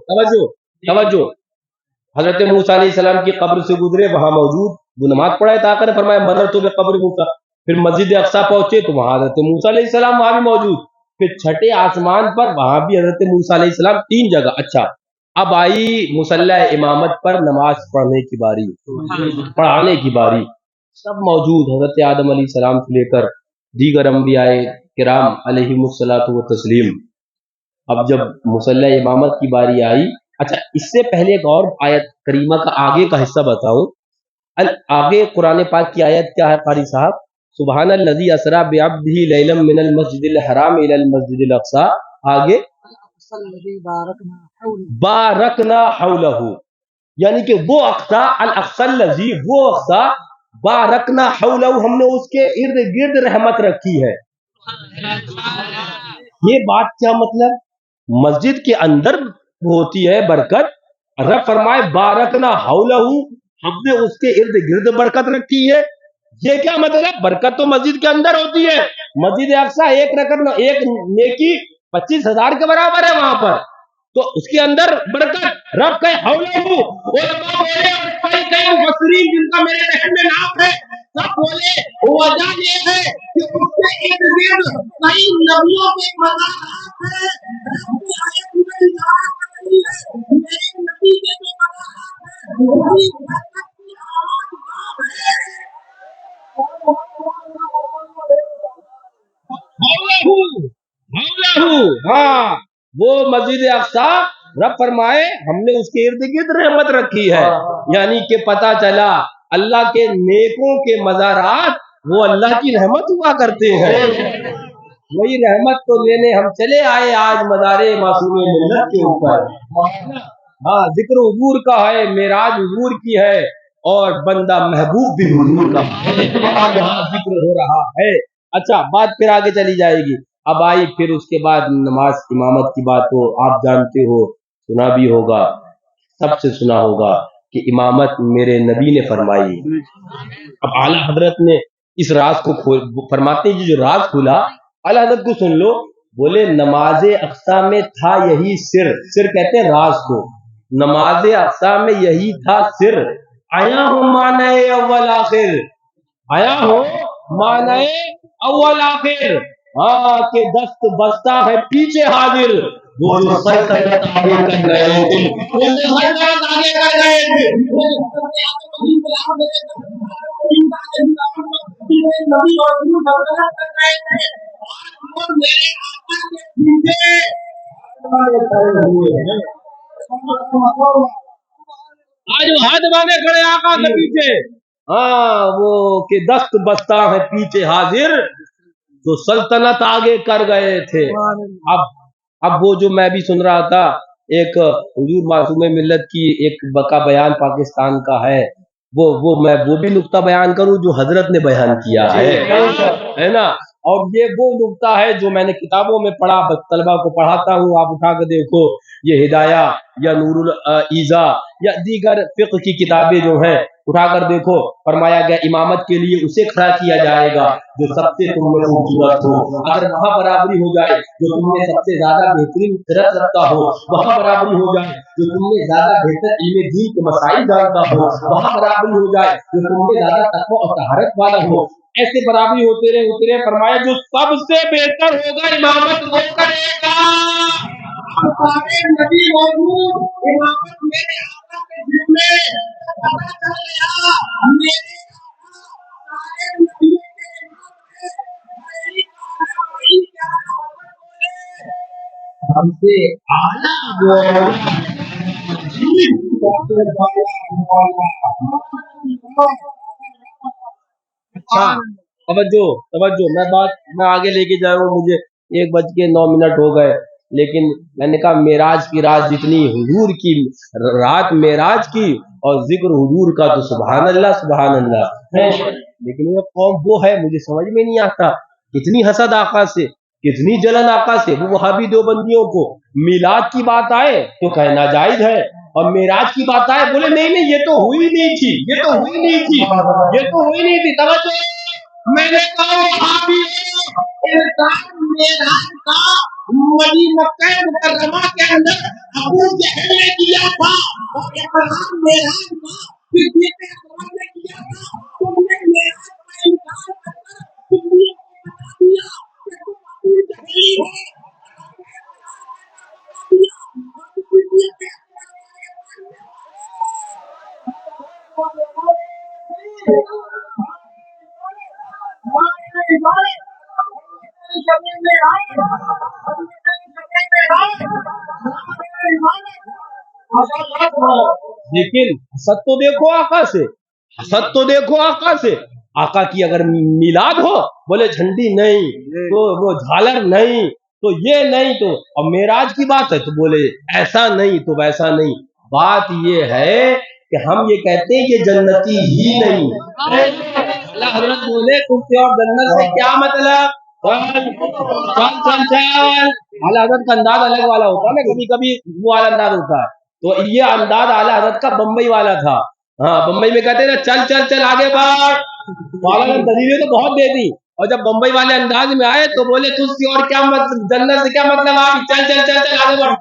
توجہ توجہ. حضرت موسیٰ علیہ السلام کی قبر سے گزرے، وہاں موجود، وہ نماز پڑھائے تو آقا نے فرمایا مررت بقبر موسیٰ. پھر مسجد اقصی پہنچے تو وہاں حضرت موسیٰ علیہ السلام وہاں بھی موجود. پھر چھٹے آسمان پر وہاں بھی حضرت موسیٰ علیہ السلام، 3 جگہ. اچھا اب آئی مصلی امامت پر نماز پڑھنے کی باری، پڑھانے کی باری. سب موجود، حضرت آدم علیہ السلام سے لے کر دیگر انبیاء کرام علیہم الصلاۃ والتسلیم. اب جب مصلی امامت کی باری آئی، اچھا اس سے پہلے ایک اور آیت کریمہ کا آگے کا حصہ بتاؤں. آگے قرآن پاک کی آیت کیا ہے قاری صاحب؟ سبحان الذی اسری بعبدہ لیلا من المسجد الحرام الی المسجد الاقصی. آگے بارکنا حولہ، یعنی کہ وہ اقصی، الاقصی الذی، وہ اقصی بارکنا حولہ، ہم نے اس کے ارد گرد رحمت رکھی ہے. یہ بات کیا مطلب؟ مسجد کے اندر ہوتی ہے برکت، رب فرمائے بارکنا حولہ، ہم نے اس کے ارد گرد برکت رکھی ہے. یہ کیا مطلب؟ برکت تو مسجد کے اندر ہوتی ہے. مسجد اقصی ایک رکعت، ایک نیکی 25,000 کے برابر ہے وہاں پر، تو اس کے اندر برکت رب کا حولہ. علماء بولے اور کئی مفسرین جن کا میرے ذہن میں نام ہے سب بولے وجہ یہ ہے کہ اس کے ارد گرد کئی نبیوں کے مزارات ہیں. رب کی آیت میں اشارہ کر رہی ہے میرے نبی کے جو مزارات ہیں وہی برکت کی آواز ہے. ہاں وہ مسجد اقصی رب فرمائے ہم نے اس کے ارد گرد رحمت رکھی ہے. یعنی کہ پتا چلا اللہ کے نیکوں کے مزارات وہ اللہ کی رحمت ہوا کرتے ہیں. وہی رحمت تو لینے ہم چلے آئے آج مزار معصوم ملت کے اوپر. ہاں ذکر حضور کا ہے، معراج حضور کی ہے، اور بندہ محبوب بھی حضور کا ہے، ذکر ہو رہا ہے. اچھا بات پھر آگے چلی جائے گی. اب آئی پھر اس کے بعد نماز امامت کی بات. تو آپ جانتے ہو، سنا بھی ہوگا، سب سے سنا ہوگا کہ امامت میرے نبی نے فرمائی. اب اعلیٰ حضرت نے اس راز کو فرماتے ہیں، جو راز کھلا اعلیٰ حضرت کو سن لو. بولے نماز اقصی میں تھا یہی سر کہتے ہیں راز کو. نماز اقصی میں یہی تھا سر. آیا ہوں معنی اول آخر، آیا ہوں معنی اول آخر. ہاں کہ دست بستہ ہے پیچھے حاضر، وہ جو سلطنت آگے کر گئے تھے، آج وہ ہاتھ باندھے کھڑے آقا کے پیچھے. ہاں وہ کہ دست بستہ ہے پیچھے حاضر، جو سلطنت آگے کر گئے تھے. اب وہ جو میں بھی سن رہا تھا، ایک حضور معصوم ملت کی ایک بقا بیان پاکستان کا ہے وہ میں وہ بھی نقطہ بیان کروں جو حضرت نے بیان کیا ہے نا. اور یہ وہ نقطہ ہے جو میں نے کتابوں میں پڑھا، بس طلبا کو پڑھاتا ہوں، آپ اٹھا کے دیکھو، یہ ہدایہ یا نور الایزا یا دیگر فقہ کی کتابیں جو ہیں اٹھا کر دیکھو، فرمایا گیا امامت کے لیے اسے کھڑا کیا جائے گا جو سب سے تم میں خوبصورت ہو. اگر وہاں برابری ہو جائے جو تم میں سب سے زیادہ بہترین فطرت رکھتا ہو، وہاں برابری ہو جائے جو تم میں زیادہ بہتر علم دین کے مسائل جانتا ہو، وہاں برابری ہو جائے جو تم میں زیادہ تقوی اور طہارت والا ہو، ایسے برابری ہوتے رہے. فرمایا جو سب سے بہتر ہوگا امامت وہ کرے گا. سارے نبی موجود امامت میرے آقا کے ذمے. پتہ چل گیا میرے آقا سارے نبیوں کے امام ہیں. میری کارروائی کیا بولے ہم سے اعلیٰ اچھا توجہ میں آگے لے کے جا رہا ہوں. مجھے 1:09 ہو گئے، لیکن میں نے کہا معراج کی رات جتنی حضور کی رات معراج کی اور ذکر حضور کا تو سبحان اللہ ہے. لیکن یہ قوم وہ ہے مجھے سمجھ میں نہیں آتا، کتنی حسد آقا سے، کتنی جلن آقا سے. وہ وہابی دیوبندیوں کو میلاد کی بات آئے تو کہنا جائز ہے، اور معراج کی بات آئے بولے نہیں یہ تو ہوئی نہیں تھی، یہ تو ہوئی نہیں تھی. توجہ، میں نے کہا وہابی انسان معراج کا مکہ مکرمہ کے اندر ابو جہل نے کیا تھا اور ابراہیم معراج کا صدیق اکبر نے کیا تھا. تم نے معراج کا انکار کر کر دنیا کو بتا دیا کہ تم ابو جہلی ہو. لیکن حسد تو دیکھو آقا سے، حسد تو دیکھو آقا سے. آقا کی اگر میلاد ہو بولے جھنڈی نہیں، تو وہ جھالر نہیں، تو یہ نہیں، تو اب معراج کی بات ہے تو بولے ایسا نہیں تو ویسا نہیں. بات یہ ہے کہ ہم یہ کہتے ہیں یہ جنتی ہی نہیں. اللہ حضرت بولے تم سے اور جنت سے کیا مطلب؟ چل اعلیٰ حضرت کا انداز الگ والا ہوتا ہے نا، کبھی کبھی وہ والا انداز ہوتا ہے. تو یہ انداز اعلیٰ حضرت کا بمبئی والا تھا. ہاں بمبئی میں کہتے ہیں نا چل آگے بڑھ. دلیلیں تو بہت دے دی، اور جب بمبئی والے انداز میں آئے تو بولے تجھ سے اور کیا مطلب، جنت سے کیا مطلب؟ آپ چل آگے بڑھ.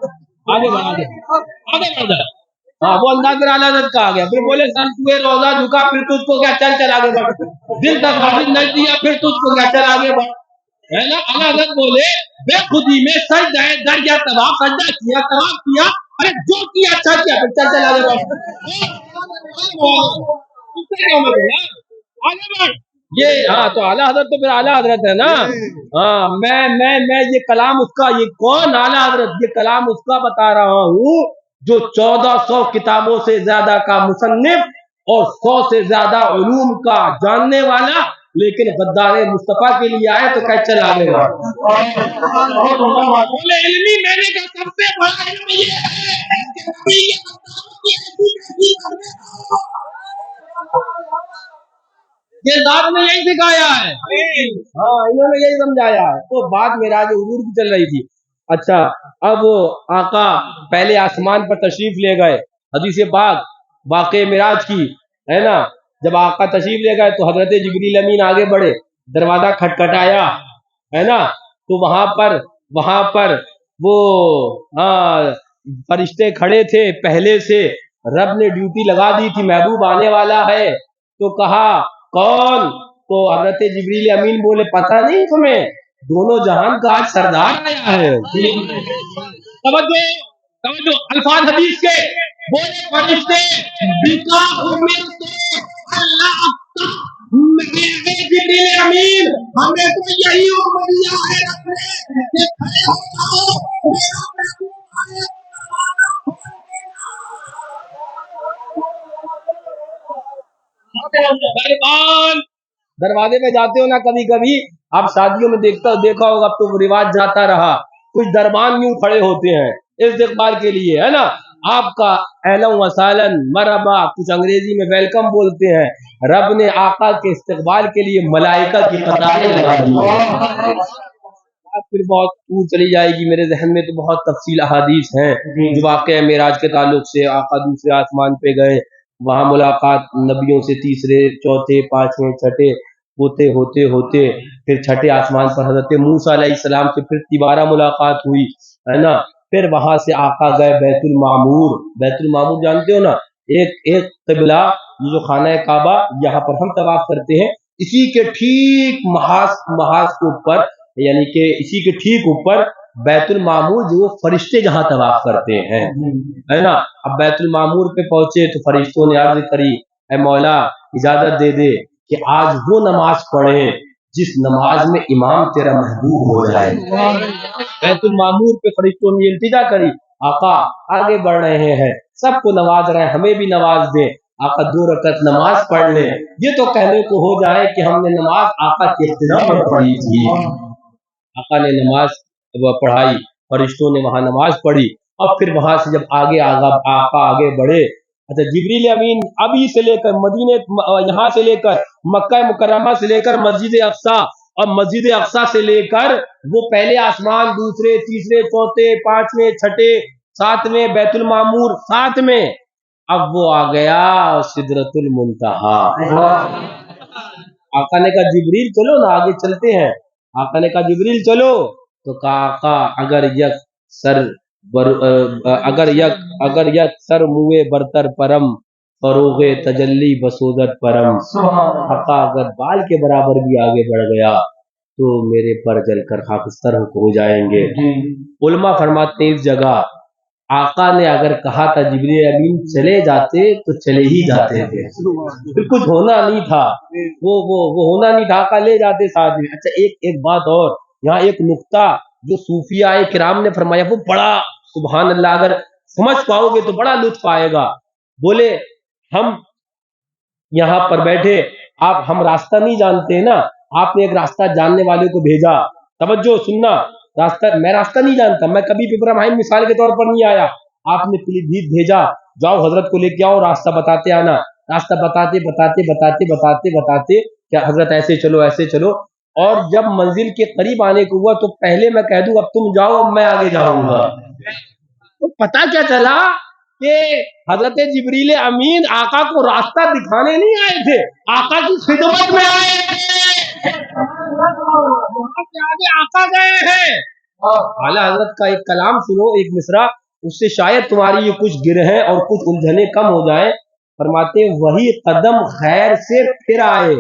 ہاں وہ انداز پھر اعلیٰ حضرت کا آ گیا. پھر بولے سر تو روزہ جھکا پھر تجھ کو کیا، چل آگے بڑھ. دل تک حاضر نہیں دیا پھر تجھ کو کیا، چل آگے بڑھ. ہے نا. اعلیٰ حضرت بولے بے خودی میں سجدہ در یا طواف، سجدہ کیا طواف کیا، ارے جو کیا اچھا کیا، پھر چل آگے بڑھ. آگے بڑھ. یہ ہاں تو اعلیٰ حضرت تو پھر اعلیٰ حضرت ہے نا. ہاں میں یہ کلام اس کا، یہ کون اعلیٰ حضرت، یہ کلام اس کا بتا رہا ہوں جو 1400 کتابوں سے زیادہ کا مصنف اور 100 سے زیادہ علوم کا جاننے والا، لیکن غدار مصطفیٰ کے لیے آئے تو کہ چل آگے بڑھ. بولے علمی میں نے کہا سب سے بڑا علم یہ ہے کہ نبی یہ بتاؤ کہ ایسی کرنے کو یہ ذات نے یہی سکھایا ہے. ہاں انہوں نے یہی سمجھایا ہے. تو بات معراج حضور کی چل رہی تھی. اچھا اب آقا پہلے آسمان پر تشریف لے گئے، حدیث پاک واقع معراج کی ہے نا. جب آقا تشریف لے گئے تو حضرت جبریل امین آگے بڑھے، دروازہ کھٹکھٹایا ہے نا. تو وہاں پر وہ فرشتے کھڑے تھے پہلے سے، رب نے ڈیوٹی لگا دی تھی، محبوب آنے والا ہے. تو کہا کون؟ تو حضرت جبریل امین بولے پتہ نہیں تمہیں، دونوں جہان کا آج سردار آیا ہے. توجہ الفاظ حدیث کے بولے فرشتے بکا اللہ جبریل امین ہمیں تو یہی حکم دیا ہے رب نے کہ کھڑے ہو جاؤ، میرا محبوب آئے دروازے پہ جاتے ہو نا کبھی کبھی، آپ شادیوں میں دیکھا ہوگا، اب تو رواج جاتا رہا، کچھ دربان یوں کھڑے ہوتے ہیں استقبال کے لیے ہے نا. آپ کا اہلا وسہلا مرحبا, کچھ انگریزی میں ویلکم بولتے ہیں. رب نے آقا کے استقبال کے لیے ملائکہ کی قطاریں لگا دی. پھر بہت دور چلی جائے گی, میرے ذہن میں تو بہت تفصیل احادیث ہیں جو واقع معراج کے تعلق سے. آقا دوسرے آسمان پہ گئے, وہاں ملاقات نبیوں سے, تیسرے چوتھے پانچویں چھٹے ہوتے ہوتے ہوتے پھر چھٹے آسمان پر حضرت موسیٰ علیہ السلام سے پھر دوبارہ ملاقات ہوئی, ہے نا. پھر وہاں سے آقا گئے بیت المعمور. بیت المعمور جانتے ہو نا, ایک قبلہ یہ جو خانہ کعبہ یہاں پر ہم طواف کرتے ہیں, اسی کے ٹھیک محاذ کے اوپر, یعنی کہ اسی کے ٹھیک اوپر بیت المعمور جو فرشتے جہاں طواف کرتے ہیں, ہے نا. اب بیت المعمور پہ پہنچے تو فرشتوں نے عرض کری, اے مولا اجازت دے دے کہ آج وہ نماز پڑھیں جس نماز میں امام تیرا محبوب ہو جائے. بیت المعمور پہ فرشتوں نے التجا کری, آقا آگے بڑھ رہے ہیں, سب کو نواز رہے ہیں, ہمیں بھی نواز دیں. آقا 2 رکعت نماز پڑھ لیں, یہ تو کہنے کو ہو جائے کہ ہم نے نماز آقا کے اقتداء میں پڑھی تھی. آقا نے نماز پڑھائی, فرشتوں نے وہاں نماز پڑھی, اور پھر وہاں سے جب آقا آگے بڑھے, اچھا جبریل امین ابھی سے لے کر مدینے, یہاں سے لے کر مکہ مکرمہ سے لے کر مسجد اقصی, اور مسجد اقصی سے لے کر وہ پہلے آسمان, دوسرے تیسرے چوتھے پانچویں چھٹے ساتویں بیت المعمور, ساتھ میں اب وہ آ گیا سدرۃ المنتہا. آقا نے کہا جبریل چلو نا آگے چلتے ہیں. آقا نے کہا جبریل چلو, تو کہا آقا اگر یک سر موے برتر پرم فروغ تجلی بسودت پرم. آقا اگر بال کے برابر بھی آگے بڑھ گیا تو میرے پر جل کر خاکستر ہو جائیں گے. علماء فرماتے ہیں اس جگہ آقا نے اگر کہا تھا جبریل امین چلے جاتے تو چلے ہی جاتے تھے, پھر کچھ ہونا نہیں تھا, وہ ہونا نہیں تھا, آقا لے جاتے ساتھ میں. اچھا ایک بات اور, یہاں ایک نقطہ جو صوفیاء کرام نے فرمایا وہ بڑا سبحان اللہ, اگر سمجھ پاؤ گے تو بڑا لطف آئے گا. بولے ہم یہاں پر بیٹھے, ہم راستہ نہیں جانتے نا, آپ نے ایک راستہ جاننے والے کو بھیجا, توجہ سننا, میں راستہ نہیں جانتا, میں کبھی ابراہیم مثال کے طور پر نہیں آیا, آپ نے پلی بھیج بھیجا, جاؤ حضرت کو لے کے آؤ, راستہ بتاتے آنا. راستہ بتاتے بتاتے بتاتے بتاتے بتاتے کیا حضرت ایسے چلو ایسے چلو, اور جب منزل کے قریب آنے کو ہوا تو پہلے میں کہہ دوں اب تم جاؤ اب میں آگے جاؤں گا. تو پتا کیا چلا کہ حضرت جبریل امین آقا کو راستہ دکھانے نہیں آئے تھے, آقا کی خدمت میں آئے تھے. آگے آقا گئے ہیں. اعلیٰ حضرت کا ایک کلام سنو, ایک مصرع, اس سے شاید تمہاری یہ کچھ گرہیں اور کچھ الجھنیں کم ہو جائیں. فرماتے وہی قدم خیر سے پھر آئے.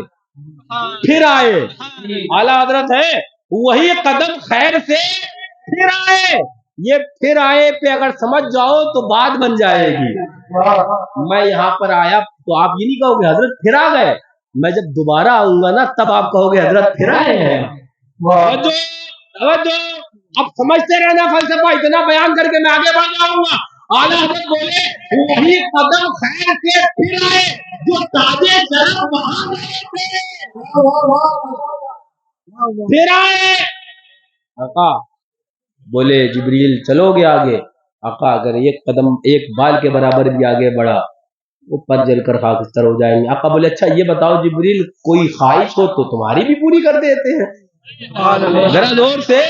اعلیٰ حضرت ہے, وہی قدم خیر سے پھر آئے. یہ پھر آئے پہ اگر سمجھ جاؤ تو بات بن جائے گی. میں یہاں پر آیا تو آپ یہ نہیں کہو گے حضرت پھر آ گئے, میں جب دوبارہ آؤں گا نا تب آپ کہو گے حضرت پھر آئے ہیں. اب سمجھتے رہنا فلسفہ, اتنا بیان کر کے میں آگے بڑھ جاؤں گا. اعلیٰ حضرت بولے وہی قدم خیر سے پھر آئے جو تاجے جنم وہاں گئے تھے, پھر آئے. آقا بولے جبریل چلو گے آگے. آقا اگر ایک قدم ایک بال کے برابر بھی آگے بڑھا وہ پر جل کر خاکستر ہو جائیں گے. آقا بولے اچھا یہ بتاؤ جبریل کوئی خواہش ہو تو تمہاری بھی پوری کر دیتے ہیں. ذرا زور سے,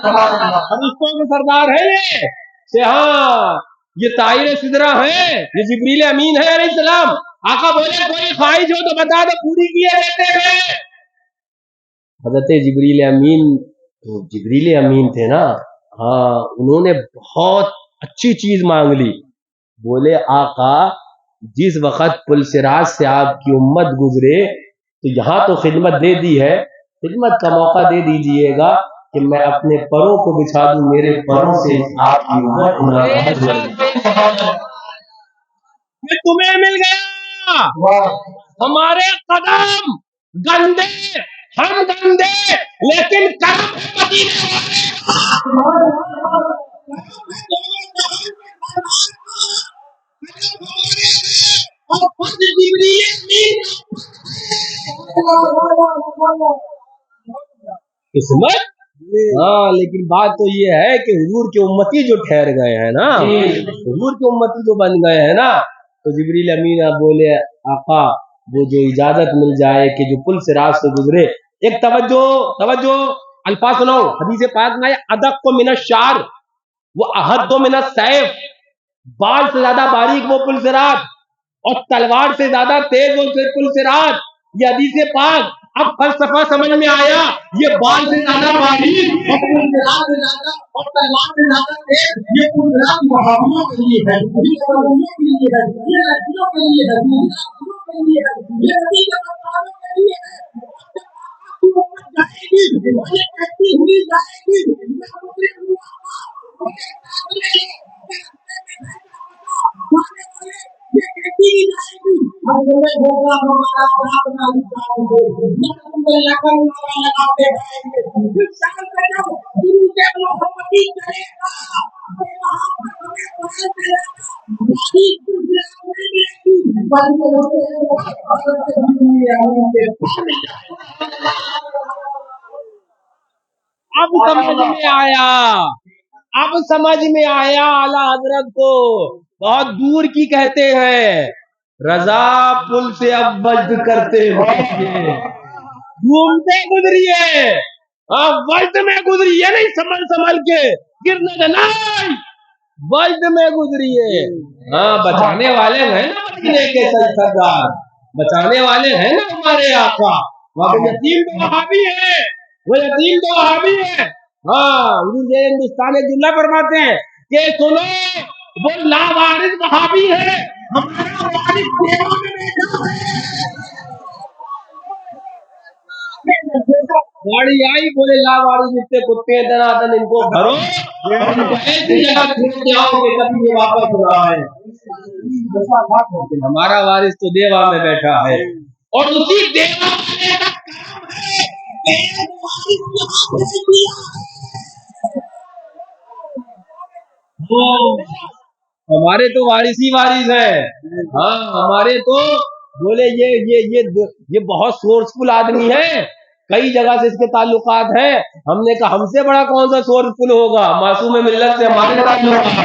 فرشتوں کے سردار ہے یہ, ہاں یہ طاہر سدرہ ہے, یہ جبریل امین ہے علیہ السلام. آقا بولے کوئی خواہش ہو تو بتا دو پوری کیے دیتے ہیں. حضرت جبریل امین تھے نا, ہاں انہوں نے بہت اچھی چیز مانگ لی. بولے آقا جس وقت پل صراط سے آپ کی امت گزرے تو یہاں تو خدمت دے دی ہے, خدمت کا موقع دے دیجئے گا کہ میں اپنے پروں کو بچھا دوں, میرے پروں سے آپ کی امت تمہیں مل گیا. ہمارے قدم گندے, ہم گندے, لیکن کرم مدینے قسمت ہاں لیکن بات تو یہ ہے کہ حضور کے امتی جو ٹھہر گئے ہیں نا، حضور کے امتی جو بن گئے ہیں نا، تو جبریل امین آپ بولے آقا وہ جو اجازت مل جائے کہ جو پل صراط سے گزرے، ایک توجہ الفاظ سناؤ، حدیث پاک میں ادق من الشعر وہ احد من السیف، بال سے زیادہ باریک وہ پل صراط اور تلوار سے زیادہ تیز وہ پل صراط، یہ حدیث پاک۔ اب فلسفہ سمجھ میں آیا، یہ بال سے زیادہ باریک اور پنجاب سے زیادہ اور تلوار سے زیادہ تیز یہ پنجاب محاوروں کے لیے ہے، یہ قومیوں کے لیے ہے، یہ لڑکیوں کے لیے ہے، یہ لڑکیوں کے لیے ہے، یہ نبی کے مقاموں کے لیے ہے۔ جائے گی اور یہ کہتی ہوئی جائے گی میں مجھے یہ کہتی ہی جائے گی اور تمہیں ہوگا ہمارا پرارتھنا لگاتے جائیں گے انسان کا جب دل کے محبتی کرے گا تو وہاں پر ہمیں پتہ چلے گا وہی گزرا نہیں گی بلکہ اب سمجھ میں آیا، اب سمجھ میں آیا اعلیٰ حضرت کو بہت دور کی کہتے ہیں، رضا پل سے اب وجد کرتے ہوئے گھومتے گزریے، وجد میں گزریے نہیں سنبھل کے گرنا جنائی، وجد میں گزریے۔ ہاں بچانے والے ہیں نا مدینے کے سرکار، بچانے والے ہیں نا ہمارے آقا، وہ یتیم تو وہابی ہے، وہ یتیم تو وہابی ہے۔ ہاں حضور ہندوستان جملہ فرماتے ہیں کہ سنو وہ لاوارث وہابی ہے، ہمارا وارث دیوا میں بیٹھا ہے۔ گاڑی آئی بولے لاوارث اتنے کتے دنادن ان کو بھرو اور ان کو ایسی جگہ چھوڑ کے آؤ کہ کبھی یہ واپس نہ آئے۔ ہمارا وارث تو دیوا میں بیٹھا ہے اور اسی دیوا والے کا کام ہے کہ ایک وارث یہاں بھیج دیا ہمارے تو وارث ہی وارث ہیں۔ ہاں ہمارے تو بولے یہ بہت سورسفل آدمی ہے، کئی جگہ سے اس کے تعلقات ہیں۔ ہم نے کہا ہم سے بڑا کون سا سورسفل ہوگا، معصوم ملت سے ہمارے تعلقات،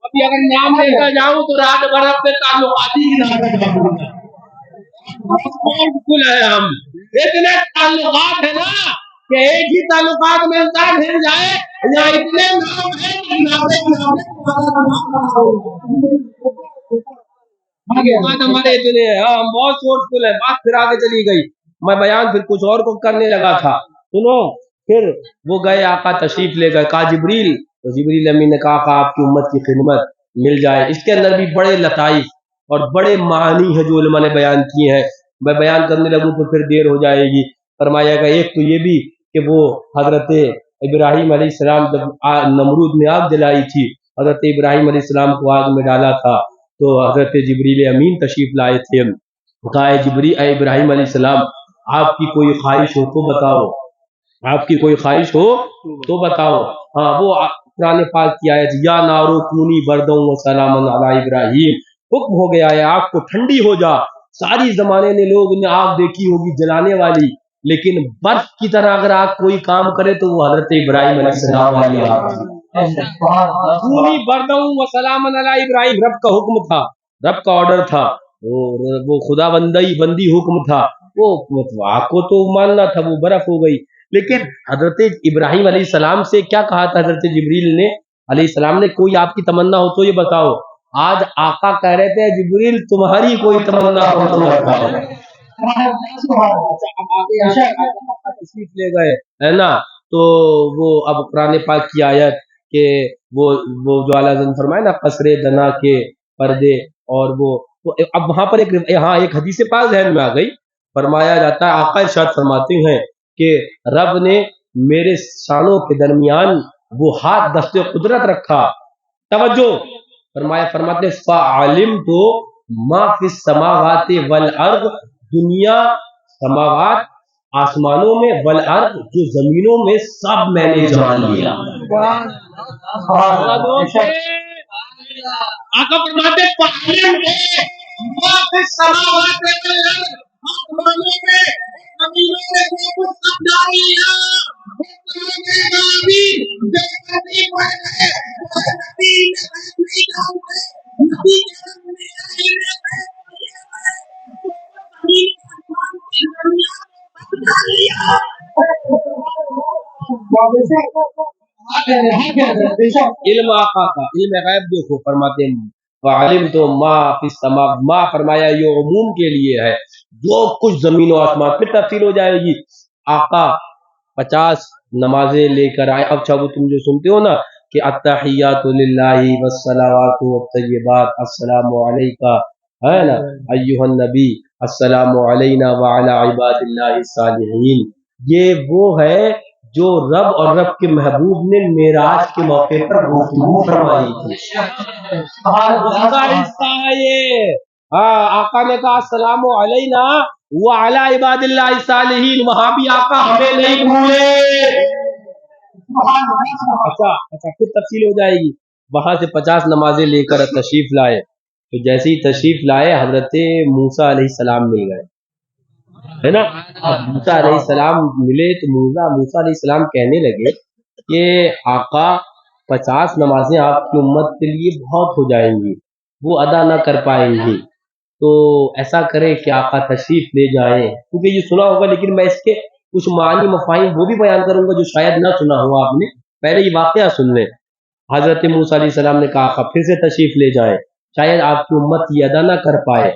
ابھی اگر نام لیتا جاؤں تو رات بھر اپنے تعلقاتی ہی نام ہے، ہم اتنے تعلقات ہے نا کہ ایک ہی تعلقات میں انسان ہل جائے یا اتنے نام ہے ہمارے اتنے ہیں، ہم بہت سورسفل ہے۔ بات پھر آگے چلی گئی، میں بیان پھر کچھ اور کو کرنے لگا تھا۔ سنو پھر وہ گئے، آقا تشریف لے گئے، کہا جبریل، تو جبریل امین نے کہا آپ کی امت کی خدمت مل جائے۔ اس کے اندر بھی بڑے لطائف اور بڑے معانی ہیں جو علماء نے بیان کیے ہیں، میں بیان کرنے لگوں تو پھر دیر ہو جائے گی۔ فرمایا گا ایک تو یہ بھی کہ وہ حضرت ابراہیم علیہ السلام جب نمرود نے آگ جلائی تھی، حضرت ابراہیم علیہ السلام کو آگ میں ڈالا تھا تو حضرت جبریل امین تشریف لائے تھے، کہا اے ابراہیم علیہ السلام آپ کی کوئی خواہش ہو تو بتاؤ، آپ کی کوئی خواہش ہو تو بتاؤ۔ ہاں وہ قرآن پاک کی آیت یا نارو کونی بردوں و سلام علی ابراہیم، حکم ہو گیا ہے آگ کو ٹھنڈی ہو جا۔ ساری زمانے نے لوگ نے آگ دیکھی ہوگی جلانے والی، لیکن برف کی طرح اگر آگ کوئی کام کرے تو وہ حضرت ابراہیم علیہ السلام والی آگ کونی بردوں و سلام علی ابراہیم، رب کا حکم تھا، رب کا آرڈر تھا، وہ خدا بندی حکم تھا، وہ آگ کو تو ماننا تھا، وہ برف ہو گئی۔ لیکن حضرت ابراہیم علیہ السلام سے کیا کہا تھا حضرت جبریل نے علیہ السلام نے، کوئی آپ کی تمنا ہو تو یہ بتاؤ۔ آج آقا کہہ رہے تھے جبریل تمہاری کوئی تمنا ہو تو بتاؤ۔ تشریف لے گئے ہے نا، تو وہ اب قرآن پاک کی آیت کہ وہ جو اعلیٰ حضرت فرمائے نا قصر دنا کے پردے، اور وہ اب وہاں پر ایک حدیث پاک ذہن میں آ گئی، فرمایا جاتا ہے آقا ارشاد فرماتے ہیں کہ رب نے میرے شانوں کے درمیان وہ ہاتھ دست قدرت رکھا، توجہ فرماتے فعلمت ما فی السماوات والارض، دنیا سماوات آسمانوں میں، والارض جو زمینوں میں، سب میں نے جان لیا۔ آقا فرماتے پہاڑوں میں واپس سماوات والارض، آسمانوں میں زمینوں میں جو کچھ سب جان لیا۔ نبی جو نبی پڑھ گئے وہ نبی نہیں جانتے، نبی کے علم میں علم آقا کا علم غیب دیکھو، فرماتے ہیں وعلم تو ما فی السما، ما فرمایا یہ عموم کے لیے ہے، جو کچھ زمین و آسمان، پھر تفصیل ہو جائے گی۔ آقا 50 نمازیں لے کر آئے۔ اب چاہو تم جو سنتے ہو نا کہ التحیات للہ والصلوات والطیبات السلام علیکہ، ہے نا ایھا النبی السلام علینا وعلی عباد اللہ الصالحین، یہ وہ ہے جو رب اور رب کے محبوب نے معراج کے موقع پر گفتگو فرمائی تھی۔ اس کا حصہ ہے یہ۔ ہاں، آقا نے کہا السلام علینا وعلی عباد اللہ الصالحین، وہاں بھی آقا ہمیں نہیں بھولے۔ اچھا پھر تفصیل ہو جائے گی۔ وہاں سے 50 نمازیں لے کر تشریف لائے، تو جیسے ہی تشریف لائے حضرت موسیٰ علیہ السلام مل گئے، ہے نا۔ موسیٰ علیہ السلام ملے تو موسیٰ علیہ السلام کہنے لگے کہ آقا 50 نمازیں آپ کی امت کے لیے بہت ہو جائیں گی، وہ ادا نہ کر پائیں گی، تو ایسا کرے کہ آقا تشریف لے جائیں، کیونکہ یہ سنا ہوگا لیکن میں اس کے کچھ معنی مفاہیم وہ بھی بیان کروں گا جو شاید نہ سنا ہوا آپ نے، پہلے یہ واقعہ سن لیں۔ حضرت موسیٰ علیہ السلام نے کہا آقا پھر سے تشریف لے جائیں، شاید آپ کی امت یہ ادا نہ کر پائے،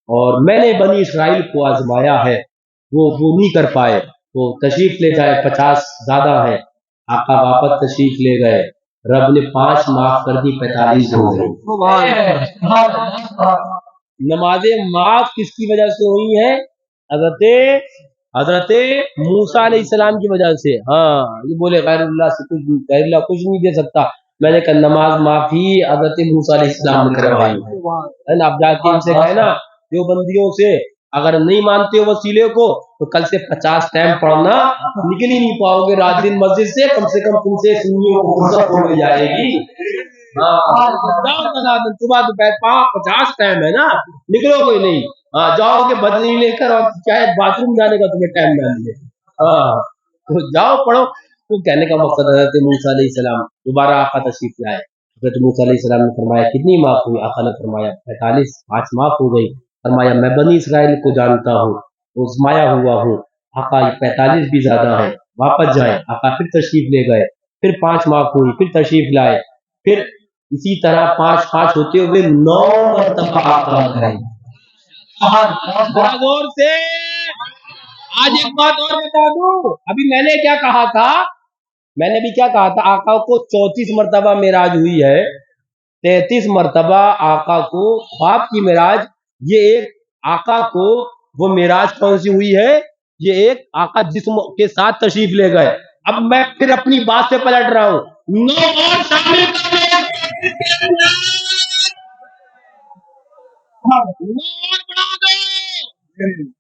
اور میں نے بنی اسرائیل کو آزمایا ہے، وہ نہیں کر پائے، تو تشریف لے جائے، 50 زیادہ ہے۔ آقا واپس تشریف لے گئے، رب نے 5 معاف کر دی، 45 ہو گئی۔ نمازیں معاف کس کی وجہ سے ہوئی ہیں؟ حضرت موسیٰ علیہ السلام کی وجہ سے۔ ہاں، یہ بولے غیر اللہ سے کچھ، غیر اللہ کچھ نہیں دے سکتا، میں نے کہا نماز معافی حضرت موسیٰ علیہ السلام نے کروائی ہے نا۔ اب جا کے ان سے کہنا جو بندیوں سے اگر نہیں مانتے ہو وسیلے کو تو کل سے 50 ٹائم پڑھنا، نکل ہی نہیں پاؤ گے رات دن مسجد سے، کم تم سے سنیوں کو فرصت ہو جائے گی۔ صبح دوپہر 50 ٹائم ہے نا، نکلو کوئی نہیں، جاؤ گے بدلی لے کر، اور چاہے باتھ روم جانے کا تمہیں ٹائم نہ ملے، تو جاؤ پڑھو۔ تو کہنے کا مقصد حضرت موسیٰ علیہ السلام دوبارہ آقا تشریف لائے، حضرت موسیٰ علیہ السلام نے فرمایا کتنی معاف ہوئی؟ آقا نے فرمایا 45، 5 معاف ہو گئی۔ فرمایا میں بنی اسرائیل کو جانتا ہوں، آزمایا ہوا ہوں، آقا 45 بھی زیادہ ہے، واپس جائیں۔ آقا پھر تشریف لے گئے، پھر 5 معاف ہوئی، پھر تشریف لائے، پھر اسی طرح 5 ہوتے ہوئے 9 مرتبہ آقا کریں۔ زور سے آج ایک بات اور بتا دوں، ابھی میں نے کیا کہا تھا؟ میں نے بھی کیا کہا تھا؟ آقا کو 34 مرتبہ معراج ہوئی ہے، 33 مرتبہ آقا کو خواب کی معراج، یہ ایک آقا کو وہ معراج کون سی ہوئی ہے؟ یہ ایک آقا جسم کے ساتھ تشریف لے گئے۔ اب میں پھر اپنی بات سے پلٹ رہا ہوں، 9 اور شامل کر لو،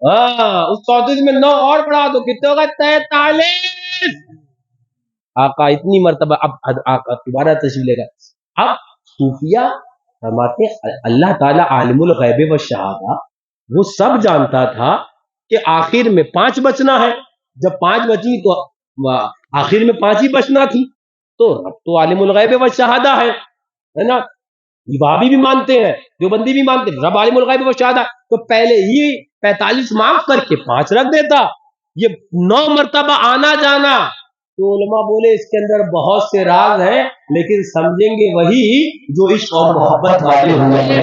ہاں اس 34 میں 9 اور بڑھا دو، کتنے ہوگا؟ 43۔ آقا اتنی مرتبہ، اب آقا دوبارہ تشریف لے گئے۔ اب صوفیہ فرماتے ہیں اللہ تعالیٰ عالم الغیب و شہادہ، وہ سب جانتا تھا کہ آخر میں 5 بچنا ہے، جب 5 بچی تو آخر میں 5 ہی بچنا تھی، تو رب تو عالم الغیب و شہادہ ہے نا۔ وہابی بھی مانتے ہیں، جو بندی بھی مانتے ہیں رب عالم الغیب و شہادہ، تو پہلے ہی 45 معاف کر کے 5 رکھ دیتا، یہ 9 مرتبہ آنا جانا۔ تو علماء بولے اس کے اندر بہت سے راز ہیں، لیکن سمجھیں گے وہی جو عشق اور محبت والے ہوئے ہیں۔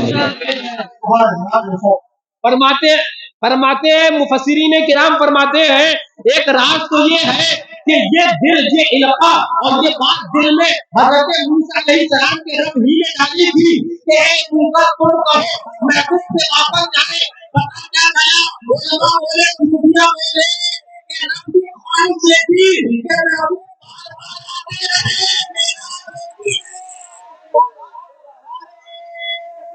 فرماتے ہیں مفسرین کرام فرماتے ہیں ایک راز تو یہ ہے کہ یہ دل، یہ علاقہ اور یہ بات دل میں حضرت موسیٰ علیہ السلام کے رب ہی نے ڈالی تھی کہ اے موسیٰ تم کہو محبوب سے واپس جائے، پتہ کیا گیا؟ علماء بولے، صوفیاء بولے کہ رب کی خواہش یہ تھی کہ محبوب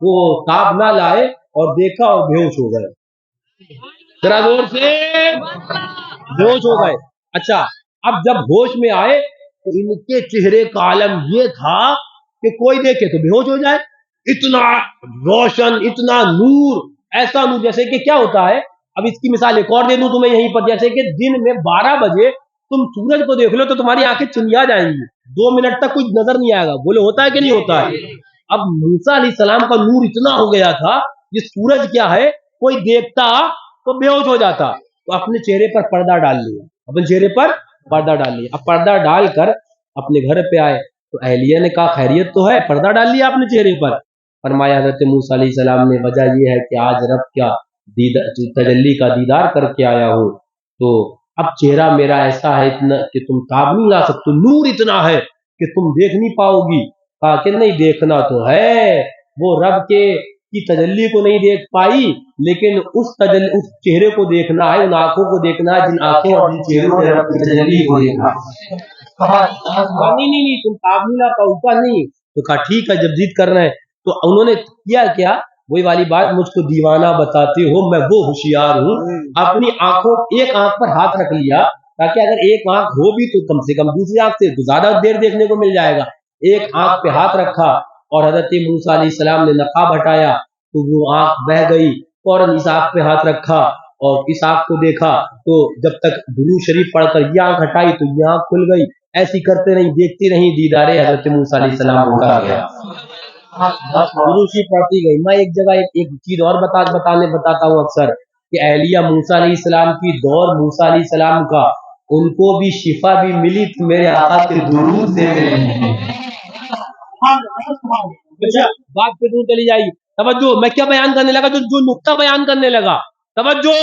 وہ تاب نہ لائے اور دیکھا اور بے ہوش ہو گئے. ذرا زور سے، بے ہوش ہو گئے. اچھا، اب جب ہوش میں آئے تو ان کے چہرے کا عالم یہ تھا کہ کوئی دیکھے تو بے ہوش ہو جائے. اتنا روشن، اتنا نور، ایسا نور جیسے کہ کیا ہوتا ہے. اب اس کی مثال ایک اور دے دوں تمہیں یہیں پر. جیسے کہ دن میں 12 بجے تم سورج کو دیکھ لو تو تمہاری آنکھیں چنیا جائیں گی، 2 منٹ تک کچھ نظر نہیں آئے گا. بولے ہوتا ہے کہ نہیں ہوتا ہے؟ اب موسیٰ علیہ السلام کا نور اتنا ہو گیا تھا، یہ سورج کیا ہے، کوئی دیکھتا تو بے ہوش ہو جاتا. تو اپنے چہرے پر پردہ ڈال لیا، اپنے چہرے پر پردہ ڈال لیا. اب پردہ ڈال کر اپنے گھر پہ آئے تو اہلیہ نے کہا خیریت تو ہے؟ پردہ ڈال لیا اپنے چہرے پر. فرمایا حضرت موسیٰ علیہ السلام نے وجہ یہ ہے کہ آج رب کیا تجلی کا دیدار کر کے آیا ہو، تو اب چہرہ میرا ایسا ہے اتنا کہ تم تاب نہیں لا سکتے، نور اتنا ہے کہ تم دیکھ نہیں پاؤ گی. کہا کہ نہیں، دیکھنا تو ہے، وہ رب کے کی تجلی کو نہیں دیکھ پائی، لیکن اس چہرے کو دیکھنا ہے، ان آنکھوں کو دیکھنا ہے جن آنکھوں اور جن چہروں نے رب کی تجلی کو دیکھا. نہیں، تم تاب نہیں لا پاؤ کا نہیں. تو کہا ٹھیک ہے، جب ضد کر رہے ہیں. تو انہوں نے کیا وہی والی بات، مجھ کو دیوانہ بتاتے ہو، میں وہ ہوشیار ہوں. اپنی آنکھوں، ایک آنکھ پر ہاتھ رکھ لیا تاکہ اگر ایک آنکھ ہو بھی تو کم سے کم دوسری آنکھ سے تو زیادہ دیر دیکھنے کو مل جائے گا. ایک آنکھ پہ ہاتھ رکھا اور حضرت موسیٰ علیہ السلام نے نقاب ہٹایا تو وہ آنکھ بہہ گئی. فوراً اس آنکھ پہ ہاتھ رکھا اور اس آنکھ کو دیکھا تو جب تک درود شریف پڑھ کر یہ آنکھ ہٹائی تو یہ آنکھ کھل گئی. ایسی کرتے رہی، دیکھتی رہی، دیدار حضرت موسیٰ علیہ السلام ہوتا گیا. درود شریف پڑھتی گئی. میں ایک جگہ ایک چیز اور بتاتا ہوں اکثر کہ اہلیہ موسیٰ علیہ السلام کی دور موسیٰ علیہ السلام کا، ان کو بھی شفا بھی ملی تو میرے آقا کے درود سے ملی. بات پہ دور چلی جائے گی. توجہ، میں کیا بیان کرنے لگا، جو نقطہ بیان کرنے لگا. توجہ.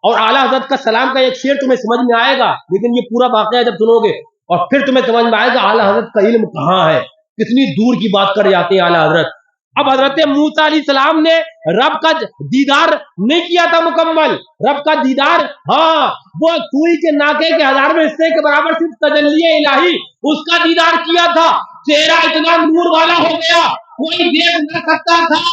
اور اعلیٰ حضرت کا سلام کا ایک شعر تمہیں سمجھ میں آئے گا، لیکن یہ پورا واقعہ جب سنو گے اور پھر تمہیں سمجھ میں آئے گا اعلیٰ حضرت کا علم کہاں ہے، کتنی دور کی بات کر جاتے ہیں اعلیٰ حضرت. اب حضرت موسیٰ علیہ السلام نے رب کا دیدار نہیں کیا تھا مکمل. رب کا دیدار، ہاں، وہ سوئی کے ناکے کے 1000ویں حصے کے برابر صرف تجلی الہی اس کا دیدار کیا تھا. چہرہ اتنا نور والا ہو گیا کوئی دیکھ نہ سکتا تھا.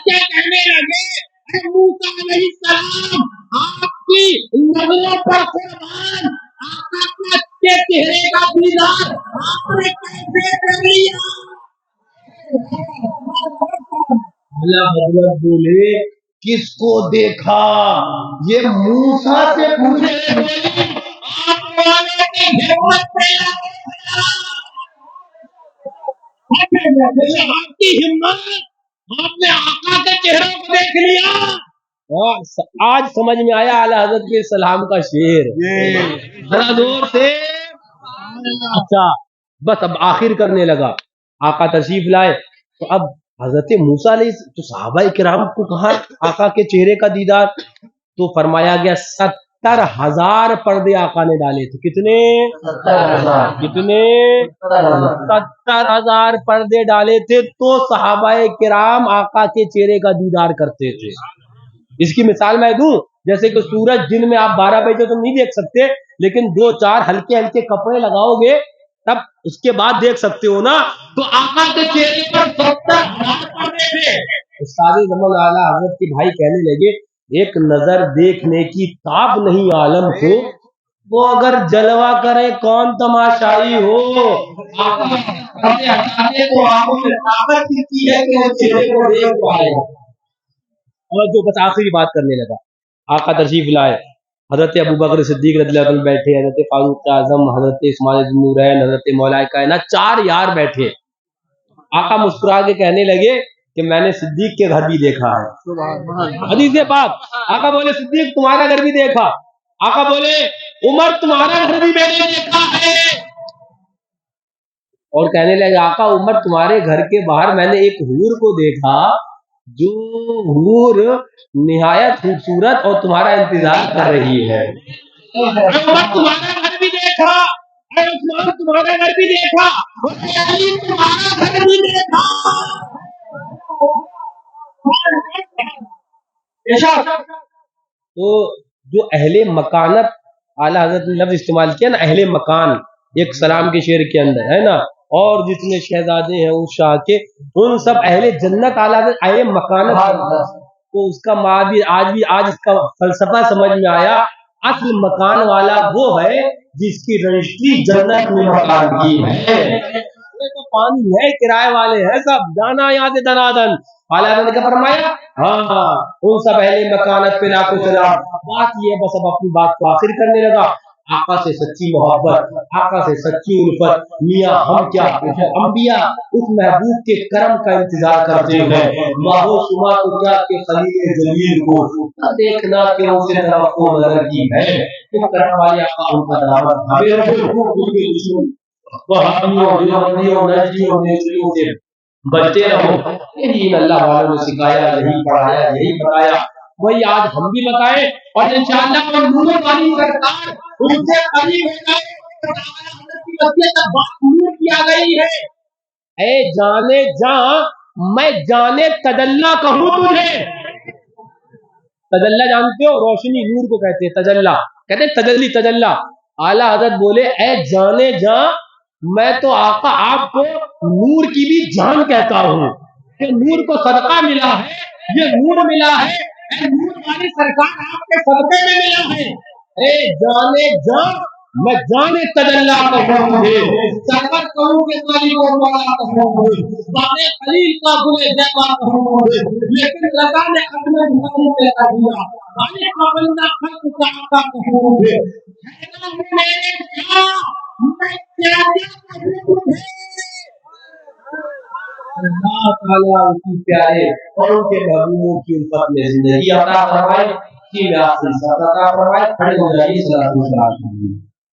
کیا کہنے لگے، اے موسیٰ علیہ السلام، آپ کی نظروں پر قربان، آقا کے چہرے کا دیدار آپ نے کیسے کر لیا؟ اللہ حضرت بولے کس کو دیکھا؟ یہ موسیٰ سے پوچھے. آپ والوں کی ہمت پہ آپ کی ہمت، آپ نے آقا کے چہروں کو دیکھ لیا. آج سمجھ میں آیا اعلیٰ حضرت کے سلام کا شعر. ذرا زور سے. اچھا بس اب آخر کرنے لگا. آقا تشریف لائے تو اب حضرت موسیٰ علیہ تو صحابہ کرام کو کہا آقا کے چہرے کا دیدار، تو فرمایا گیا 70,000 پردے آقا نے ڈالے تھے. کتنے؟ 70,000 پردے ڈالے تھے تو صحابہ کرام آقا کے چہرے کا دیدار کرتے تھے. اس کی مثال میں دوں، جیسے کہ سورج دن میں آپ 12 بجے تو نہیں دیکھ سکتے، لیکن 2-4 ہلکے ہلکے کپڑے لگاؤ گے تب اس کے بعد دیکھ سکتے ہو نا. تو آقا کے چہرے پر 70,000 پردے تھے. استاد زمان اعلیٰ حضرت کے بھائی کہنے لگے ایک نظر دیکھنے کی تاب نہیں عالم کو، وہ اگر جلوہ کرے کون تماشائی ہو. تو آنکھوں میں طاقت کتنی ہے کہ وہ چہرے کو دیکھ پائے. اور جو بس آخری بات کرنے لگا. آقا تشریف لائے، حضرت ابو بکر صدیق رضی اللہ عنہ بیٹھے، حضرت فاروق اعظم، حضرت عثمان ذو النورین، حضرت مولا کائنات، 4 یار بیٹھے. آقا مسکرا کے کہنے لگے کہ میں نے صدیق کے گھر بھی دیکھا ہے. حدیث پاک. آقا بولے صدیق تمہارا گھر بھی دیکھا. آقا بولے عمر تمہارا گھر بھی میں نے دیکھا ہے. اور کہنے لگے آقا عمر تمہارے گھر کے باہر میں نے ایک حور کو دیکھا جو حور نہایت خوبصورت اور تمہارا انتظار کر رہی ہے. عمر تمہارا گھر بھی دیکھا، عثمان تمہارا گھر بھی دیکھا، علی تمہارا گھر بھی دیکھا. تو جو اہل مکانت اعلیٰ حضرت نے لفظ استعمال کیا نا اہل مکان، ایک سلام کے شعر کے اندر ہے نا، اور جتنے شہزادے ہیں اس شاہ کے ان سب اہل جنت، اعلیٰ حضرت اہل مکانت، تو اس کا بھی آج اس کا فلسفہ سمجھ میں آیا، اصل مکان والا وہ ہے جس کی رجسٹری جنت میں مکان کی ہے، تو پانی ہے، کرائے والے ہیں سب، جانا یہاں سے دنادن۔ اعلیٰ حضرت نے کیا فرمایا؟ ہاں ان سب اہل مکانت پہ لاکھوں سلام۔ بات یہ ہے، بس اب اپنی بات کو آخر کرنے لگا، آقا سے سچی محبت، آقا سے سچی الفت، میاں ہم کیا انبیاء اس محبوب کے کرم کا انتظار کرتے ہیں، ماہو شما تو کیا کہ خلیل جلیل کو نہ دیکھنا کہ اسے توقع نظر کی ہے، تو کرم والے آقا ان کا دامن تھامے رکھو، ان کے دشمن وہابیوں دیوبندیوں نجدیوں نیچریوں سے بچتے رہو۔ یہی اللہ والوں نے سکھایا، یہی پڑھایا، یہی بتایا، وہی آج ہم بھی بتائیں، اور انشاءاللہ وہ نور والی سرکار ان سے قریب ہو جائے، بات نور کیا گئی ہے، اے جانے جاں میں جانے تجلا کہوں تجھے، تجلا جانتے ہو، روشنی نور کو کہتے ہیں، تجلا کہتے ہیں تجلی، تجلا۔ اعلیٰ حضرت بولے اے جانے جاں میں تو آقا آپ کو نور کی بھی جان کہتا ہوں، کہ نور کو صدقہ ملا ہے، یہ نور ملا ہے، اے نور والی سرکار آپ کے صدقے میں ملا ہے، اے جانے جاں میں جانے تجلا کہوں مجھے، سرور کہوں کہ مالی کو مولا کہوں مجھے، بانے خلیل کا گلے زیبا کہوں مجھے، لیکن رضا نے ختم جمالی پہ کر دیا، بانے کا بندہ خلق کا آقا کہوں مجھے، حیدر میرے شاہ میں کیا کیا کہوں مجھے، اللہ تعالیٰ ان کی پیارے اور ان کے محبوبوں کی الفت میں زندگی عطا فرمائے، کی میں آخری ساتھ عطا فرمائے، کھڑے ہو جائیے، صلاۃ و سلام۔